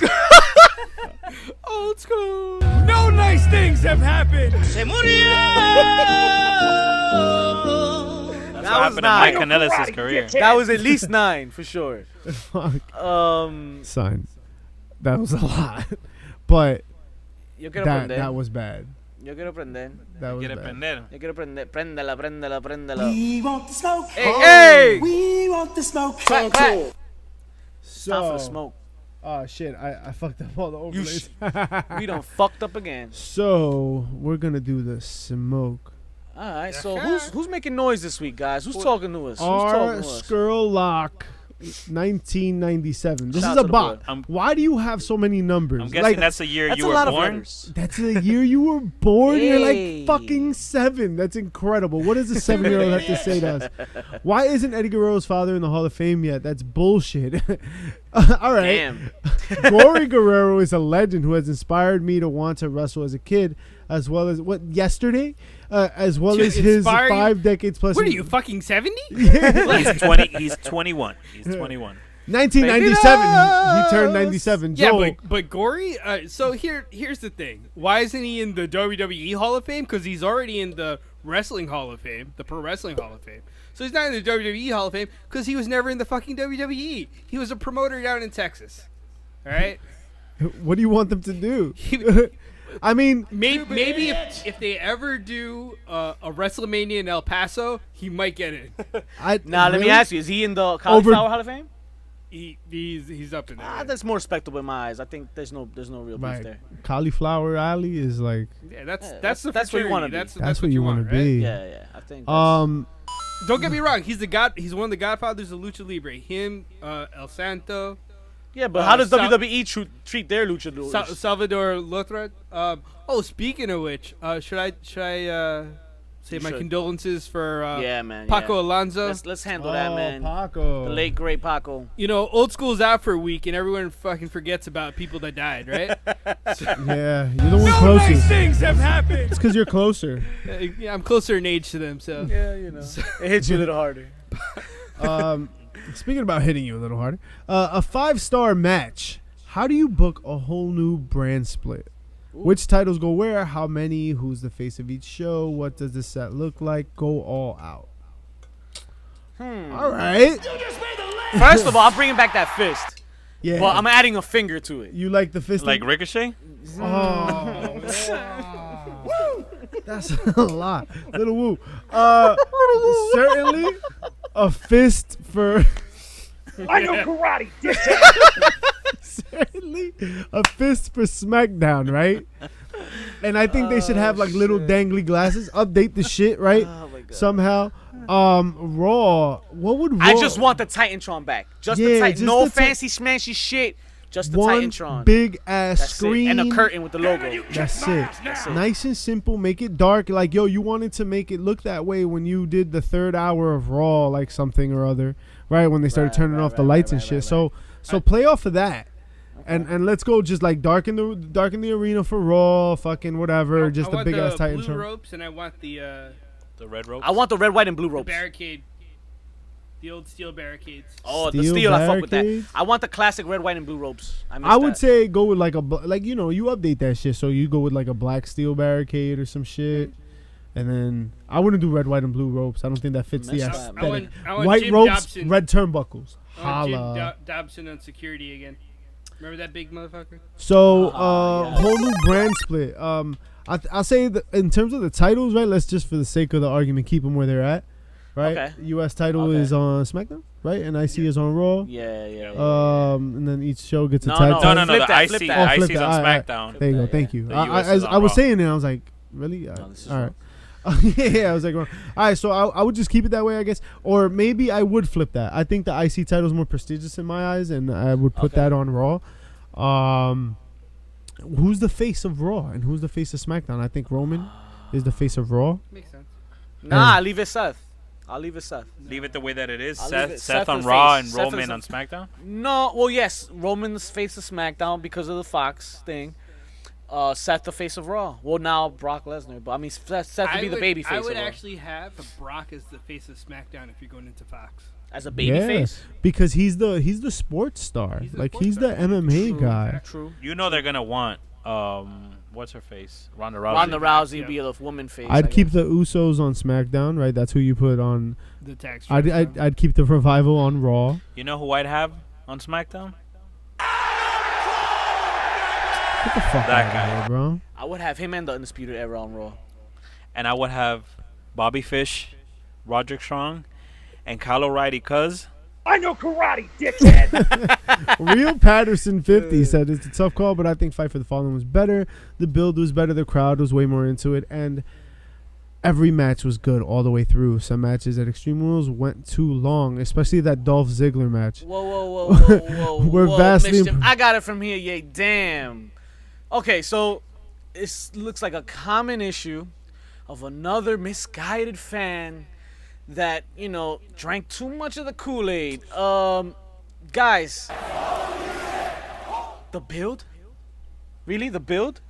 Speaker 4: Old school.
Speaker 5: No nice things have happened.
Speaker 3: That's
Speaker 1: That
Speaker 3: what
Speaker 1: was
Speaker 3: happened to
Speaker 1: not-
Speaker 3: Mike Kanellis' career.
Speaker 1: That was at least 9 for sure.
Speaker 2: Fuck.
Speaker 1: Son,
Speaker 2: That was a lot. But
Speaker 1: yo quiero prender.
Speaker 2: that was bad.
Speaker 1: Yo quiero prender.
Speaker 2: That was
Speaker 3: Quiere
Speaker 2: bad.
Speaker 3: prender.
Speaker 1: Yo quiero prender. Préndela.
Speaker 6: We want the smoke.
Speaker 1: Hey, hey!
Speaker 6: We want the smoke.
Speaker 1: Clap, clap. Time for
Speaker 2: So,
Speaker 1: the smoke.
Speaker 2: oh shit, I fucked up all the
Speaker 1: You
Speaker 2: overlays.
Speaker 1: We done fucked up again.
Speaker 2: So we're gonna do the smoke.
Speaker 1: All right, so who's making noise this week, guys? Who's talking to us? Who's
Speaker 2: R.
Speaker 1: talking to us?
Speaker 2: Skirlock, 1997. This
Speaker 1: Shout
Speaker 2: is
Speaker 1: out
Speaker 2: a
Speaker 1: to the
Speaker 2: bot.
Speaker 3: boy.
Speaker 2: Why do you have so many numbers?
Speaker 3: I'm guessing
Speaker 2: Like,
Speaker 3: that's the year
Speaker 1: That's
Speaker 3: you
Speaker 1: a
Speaker 3: were
Speaker 1: lot of
Speaker 3: born.
Speaker 1: letters.
Speaker 2: that's the year you were born. You're
Speaker 1: Hey.
Speaker 2: like fucking 7. That's incredible. What does a 7-year-old have to say to us? Why isn't Eddie Guerrero's father in the Hall of Fame yet? That's bullshit. All right.
Speaker 1: Damn.
Speaker 2: Gory Guerrero is a legend who has inspired me to want to wrestle as a kid, as well as yesterday, as well
Speaker 4: To
Speaker 2: as his
Speaker 4: inspire you?
Speaker 2: 5 decades plus.
Speaker 4: What are you, fucking 70?
Speaker 3: He's 20. He's 21. He's 21.
Speaker 2: 1997. He turned 97.
Speaker 4: Yeah,
Speaker 2: Joel,
Speaker 4: but Gory. So here's the thing. Why isn't he in the WWE Hall of Fame? Because he's already in the Wrestling Hall of Fame, the Pro Wrestling Hall of Fame. So he's not in the WWE Hall of Fame because he was never in the fucking WWE. He was a promoter down in Texas. All right.
Speaker 2: what do you want them to do? I mean,
Speaker 4: Maybe if they ever do a WrestleMania in El Paso, he might get in.
Speaker 1: Now, let me
Speaker 2: really?
Speaker 1: ask you: is he in the Cauliflower Hall of Fame?
Speaker 4: He's up in there.
Speaker 1: That's more respectable in my eyes. I think there's no real beef
Speaker 2: Right.
Speaker 1: there.
Speaker 2: Cauliflower Alley is like
Speaker 4: Yeah, that's
Speaker 1: that's where you wanna be.
Speaker 4: That's
Speaker 2: what you want to
Speaker 4: right?
Speaker 2: be.
Speaker 1: Yeah. I think.
Speaker 4: Don't get me wrong. He's He's one of the godfathers of Lucha Libre. Him, El Santo,
Speaker 1: Yeah, but how does
Speaker 4: Sal-
Speaker 1: WWE treat their luchadors?
Speaker 4: Salvador Lothra. Speaking of which, should I say my
Speaker 1: should.
Speaker 4: condolences for
Speaker 1: Yeah, man.
Speaker 4: Paco
Speaker 1: yeah.
Speaker 4: Alonso?
Speaker 1: Let's handle that, man.
Speaker 2: Paco.
Speaker 1: The late great Paco.
Speaker 4: You know, old school's out for a week, and everyone fucking forgets about people that died, right?
Speaker 2: Yeah, you're the one
Speaker 5: No
Speaker 2: closest.
Speaker 5: nice things have happened.
Speaker 2: It's because you're closer.
Speaker 4: Yeah, I'm closer in age to them, so.
Speaker 1: Yeah, you know. It hits you a little harder.
Speaker 2: Speaking about hitting you a little harder, a 5-star match. How do you book a whole new brand split? Which titles go where? How many? Who's the face of each show? What does the set look like? Go all out. All right.
Speaker 1: First of all, I'm bringing back that fist.
Speaker 2: Yeah.
Speaker 1: Well, I'm adding a finger to it.
Speaker 2: You like the fist?
Speaker 3: Like Ricochet?
Speaker 2: Oh. Woo. That's a lot. Little woo. Certainly a fist for.
Speaker 6: I know karate, dickhead.
Speaker 2: Certainly a fist for Smackdown, right? And I think they should have like little dangly glasses. Update the shit, right?
Speaker 1: Oh my god.
Speaker 2: Somehow. Raw. What would Raw?
Speaker 1: I just want the Titantron back. Just the
Speaker 2: Yeah,
Speaker 1: Titan.
Speaker 2: just
Speaker 1: No
Speaker 2: the
Speaker 1: fancy schmancy shit. Just the
Speaker 2: one
Speaker 1: Titantron.
Speaker 2: big ass
Speaker 1: That's
Speaker 2: screen
Speaker 1: it. And a curtain with the logo.
Speaker 2: That's it.
Speaker 1: That's it.
Speaker 2: Nice and simple. Make it dark. Like, yo, you wanted to make it look that way when you did the 3rd hour of Raw, like something or other, right? When they started turning off the lights and shit. So play off of that. And let's go just like darken the arena for Raw, fucking whatever, just
Speaker 4: I
Speaker 2: the
Speaker 4: want
Speaker 2: big ass
Speaker 4: the blue
Speaker 2: Titantron.
Speaker 4: ropes, and I want the
Speaker 3: The red ropes.
Speaker 1: I want the red, white, and blue
Speaker 4: The
Speaker 1: ropes.
Speaker 4: barricade. The old steel barricades.
Speaker 1: Oh, the
Speaker 2: Steel
Speaker 1: steel, I fuck with that.
Speaker 2: barricades?
Speaker 1: I want the classic red, white, and blue ropes.
Speaker 2: I would
Speaker 1: that.
Speaker 2: say go with like you update that shit, so you go with like a black steel barricade or some shit, and then I wouldn't do red, white, and blue ropes. I don't think that fits the
Speaker 1: Messed up.
Speaker 2: aesthetic.
Speaker 4: I want
Speaker 2: White
Speaker 4: Jim
Speaker 2: ropes,
Speaker 4: Dobson.
Speaker 2: red turnbuckles.
Speaker 4: I want Jim
Speaker 2: Holla.
Speaker 4: Dobson on security again. Remember that big motherfucker?
Speaker 2: So
Speaker 1: yes.
Speaker 2: whole new brand split. I'll say that in terms of the titles, right? Let's just for the sake of the argument keep them where they're at, right?
Speaker 1: Okay.
Speaker 2: U.S. title
Speaker 1: Okay.
Speaker 2: is on SmackDown, right? And IC is on Raw.
Speaker 1: Yeah.
Speaker 2: And then each show gets a
Speaker 1: No,
Speaker 2: tag
Speaker 1: no,
Speaker 2: title.
Speaker 3: No.
Speaker 1: Flip
Speaker 3: The
Speaker 1: that,
Speaker 3: IC,
Speaker 1: flip
Speaker 3: the
Speaker 1: that.
Speaker 2: Oh, flip
Speaker 3: IC's
Speaker 2: that.
Speaker 3: on
Speaker 2: All right,
Speaker 3: SmackDown.
Speaker 2: There you go.
Speaker 1: Yeah.
Speaker 2: Thank you.
Speaker 3: The US
Speaker 2: As
Speaker 3: is on
Speaker 2: I was
Speaker 3: Raw.
Speaker 2: saying it, I was like, really?
Speaker 1: No, this is
Speaker 2: All right. Yeah, I was like, all right. So I would just keep it that way, I guess, or maybe I would flip that. I think the IC title is more prestigious in my eyes, and I would put
Speaker 1: Okay.
Speaker 2: that on Raw. Who's the face of Raw and who's the face of SmackDown? I think Roman is the face of Raw.
Speaker 4: Makes sense.
Speaker 1: Nah, I'll leave it Seth. I'll leave it Seth.
Speaker 3: Leave it the way that it is.
Speaker 1: I'll leave it.
Speaker 3: Seth
Speaker 1: Seth
Speaker 3: on
Speaker 1: is
Speaker 3: Raw
Speaker 1: face.
Speaker 3: and
Speaker 1: Seth is
Speaker 3: Roman
Speaker 1: a-
Speaker 3: on SmackDown.
Speaker 1: No, well, yes, Roman's face of SmackDown because of the Fox thing. Seth the face of Raw. Well, now Brock Lesnar, but I mean Seth would be the baby face
Speaker 4: I
Speaker 1: of
Speaker 4: would
Speaker 1: Raw.
Speaker 4: actually have Brock as the face of SmackDown if you're going into Fox.
Speaker 1: As a baby face.
Speaker 2: because he's the sports star.
Speaker 4: He's the
Speaker 2: Like
Speaker 4: sports
Speaker 2: he's the
Speaker 4: star.
Speaker 2: MMA
Speaker 1: True,
Speaker 2: guy.
Speaker 1: True.
Speaker 3: You know they're gonna want what's her face? Ronda Rousey.
Speaker 1: Ronda Rousey
Speaker 4: Yeah.
Speaker 1: would be the woman face. I
Speaker 2: I'd keep
Speaker 1: guess.
Speaker 2: the Usos on SmackDown, right? That's who you put on.
Speaker 4: The tax.
Speaker 2: I'd keep the Revival on Raw.
Speaker 3: You know who I'd have on SmackDown?
Speaker 2: Get the fuck
Speaker 3: That
Speaker 2: out
Speaker 3: guy.
Speaker 2: of here, bro.
Speaker 1: I would have him and the Undisputed Era on Raw.
Speaker 3: And I would have Bobby Fish, Roderick Strong, and Kyle O'Reilly. Cause
Speaker 6: I know karate, dickhead.
Speaker 2: Real Patterson 50 said it's a tough call, but I think Fight for the Fallen was better. The build was better. The crowd was way more into it, and every match was good all the way through. Some matches at Extreme Rules went too long, especially that Dolph Ziggler match.
Speaker 1: Whoa.
Speaker 2: We're
Speaker 1: whoa,
Speaker 2: vastly
Speaker 1: Mischief.
Speaker 2: imp-
Speaker 1: I got it from here, yay. Damn. Okay, so it looks like a common issue of another misguided fan that, drank too much of the Kool-Aid. Guys. The build? Really? The build?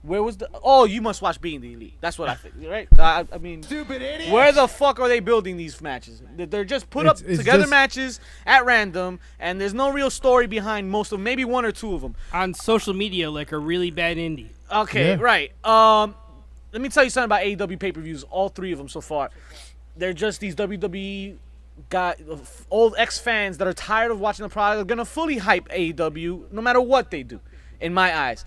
Speaker 1: Where was the... Oh, you must watch Being the Elite. That's what I think, right? I mean...
Speaker 5: Stupid idiot.
Speaker 1: Where the fuck are they building these matches? They're just put up
Speaker 2: It's
Speaker 1: together
Speaker 2: just-
Speaker 1: matches at random, and there's no real story behind most of them. Maybe one or two of them.
Speaker 4: On social media, like a really bad indie.
Speaker 1: Okay,
Speaker 2: Yeah.
Speaker 1: right. Let me tell you something about AEW pay-per-views. All three of them so far. They're just these WWE old ex-fans that are tired of watching the product. They're gonna fully hype AEW no matter what they do, in my eyes.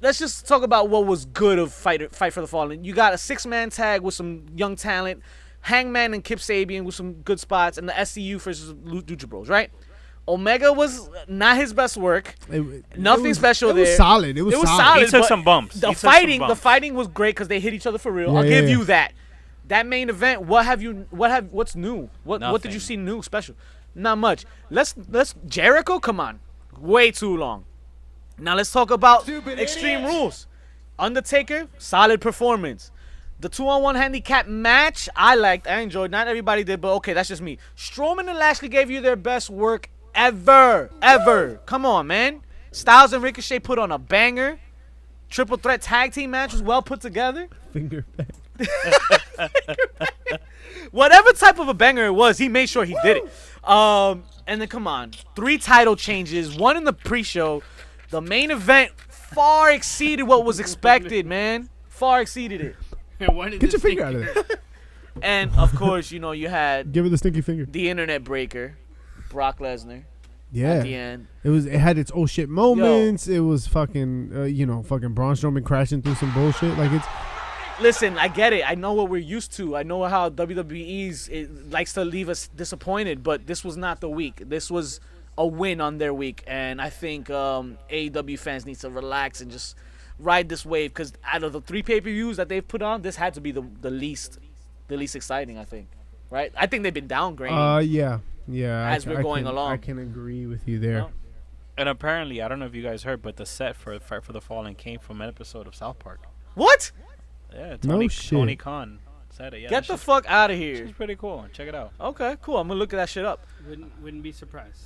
Speaker 1: Let's just talk about what was good of Fight for the Fallen. You got a 6-man tag with some young talent, Hangman and Kip Sabian with some good spots, and the SCU versus Lucha Bros, right? Omega was not his best work. Nothing special
Speaker 2: It was
Speaker 1: there.
Speaker 2: solid. It was solid.
Speaker 3: he took
Speaker 1: but
Speaker 3: some bumps.
Speaker 1: The
Speaker 3: He took some
Speaker 1: fighting
Speaker 3: bumps.
Speaker 1: was great because they hit each other for real.
Speaker 2: Yeah,
Speaker 1: I'll
Speaker 2: yeah,
Speaker 1: give
Speaker 2: yeah.
Speaker 1: you that. That main event, what's new? What did
Speaker 3: Nothing.
Speaker 1: you see new special? Not much. Let's Jericho, come on. Way too long. Now let's talk about
Speaker 5: Stupid
Speaker 1: Extreme
Speaker 5: idiots.
Speaker 1: Rules. Undertaker, solid performance. The 2-on-1 handicap match, I enjoyed. Not everybody did, but okay, that's just me. Strowman and Lashley gave you their best work ever. Come on, man. Styles and Ricochet put on a banger. Triple threat tag team match was well put together.
Speaker 2: Finger back.
Speaker 1: Whatever type of a banger it was, he made sure he did it. And then come on, 3 title changes, 1 in the pre-show. The main event far exceeded what was expected, man. Far exceeded it.
Speaker 2: Get your finger out of there.
Speaker 1: And of course, you had
Speaker 2: Give it the stinky finger.
Speaker 1: the internet breaker, Brock Lesnar,
Speaker 2: Yeah.
Speaker 1: at the end.
Speaker 2: It had its oh shit moments. It was fucking fucking Braun Strowman crashing through some bullshit. Like it's
Speaker 1: Listen, I get it. I know what we're used to. I know how WWE likes to leave us disappointed, but this was not the week. This was a win on their week, and I think AEW fans need to relax and just ride this wave, because out of the 3 pay-per-views that they've put on, this had to be the least exciting, I think. Right? I think they've been downgrading.
Speaker 2: yeah.
Speaker 1: As we're going along.
Speaker 2: I can agree with you there.
Speaker 1: No?
Speaker 3: And apparently, I don't know if you guys heard, but the set for Fight for the Fallen came from an episode of South Park.
Speaker 1: What?
Speaker 3: Yeah,
Speaker 2: No
Speaker 3: Tony
Speaker 2: shit.
Speaker 3: Khan said it. Yeah,
Speaker 1: Get
Speaker 3: that
Speaker 1: the
Speaker 3: shit's-
Speaker 1: fuck out of here.
Speaker 3: It's pretty cool. Check it out.
Speaker 1: Okay, cool. I'm gonna look at that shit up.
Speaker 4: Wouldn't be surprised.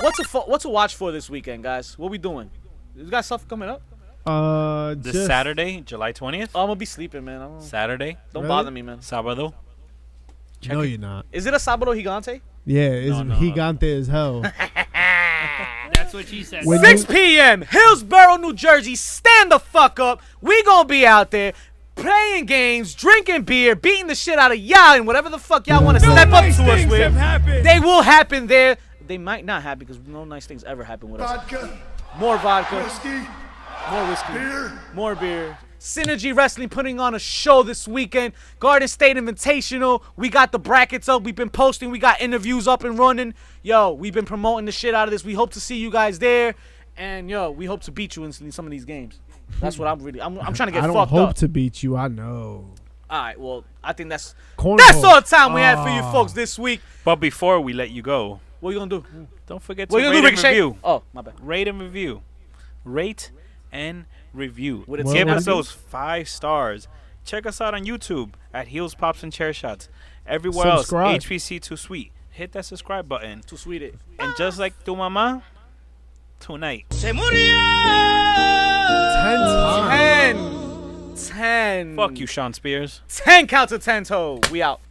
Speaker 1: What's a watch for this weekend, guys? What we doing? You got stuff coming up?
Speaker 3: This Saturday, July 20th.
Speaker 1: I'm gonna be sleeping, man.
Speaker 3: Saturday.
Speaker 1: Don't
Speaker 2: Really?
Speaker 1: bother me, man.
Speaker 3: Sábado.
Speaker 2: No, you're not.
Speaker 1: Is it a Sábado Gigante?
Speaker 2: Yeah, it's
Speaker 3: No.
Speaker 2: gigante as hell.
Speaker 4: That's what she said.
Speaker 2: When
Speaker 1: 6 p.m. Hillsborough, New Jersey. Stand the fuck up. We gonna be out there playing games, drinking beer, beating the shit out of y'all, and whatever the fuck y'all want to step up to us with. They will happen there. They might not happen because no nice things ever happen with us.
Speaker 5: Vodka,
Speaker 1: More vodka,
Speaker 5: whiskey,
Speaker 1: more whiskey,
Speaker 5: beer.
Speaker 1: more beer. Synergy Wrestling putting on a show this weekend. Garden State Invitational. We got the brackets up. We've been posting. We got interviews up and running. Yo, we've been promoting the shit out of this. We hope to see you guys there. And yo, we hope to beat you in some of these games. That's what I'm trying to get
Speaker 2: I don't
Speaker 1: fucked
Speaker 2: hope
Speaker 1: up.
Speaker 2: to beat you. I know.
Speaker 1: All right, well, I think that's
Speaker 2: Cornhole.
Speaker 1: all the time we have for you folks this week.
Speaker 3: But before we let you go,
Speaker 1: What you gonna do?
Speaker 3: don't forget
Speaker 1: What
Speaker 3: to
Speaker 1: you gonna
Speaker 3: rate
Speaker 1: do,
Speaker 3: and
Speaker 1: Ricochet?
Speaker 3: review.
Speaker 1: Oh, my bad.
Speaker 3: Rate and review. Rate and review.
Speaker 1: What it
Speaker 3: Give
Speaker 1: say?
Speaker 3: us those 5 stars. Check us out on YouTube at Heels, Pops, and Chair Shots. Everywhere
Speaker 2: Subscribe.
Speaker 3: else, HPC Too Sweet. Hit that subscribe button.
Speaker 1: Too sweet it.
Speaker 3: And just like tu mamá, tonight.
Speaker 2: 10 times.
Speaker 1: 10.
Speaker 3: Fuck you, Sean Spears.
Speaker 1: 10 count to 10 toe. We out.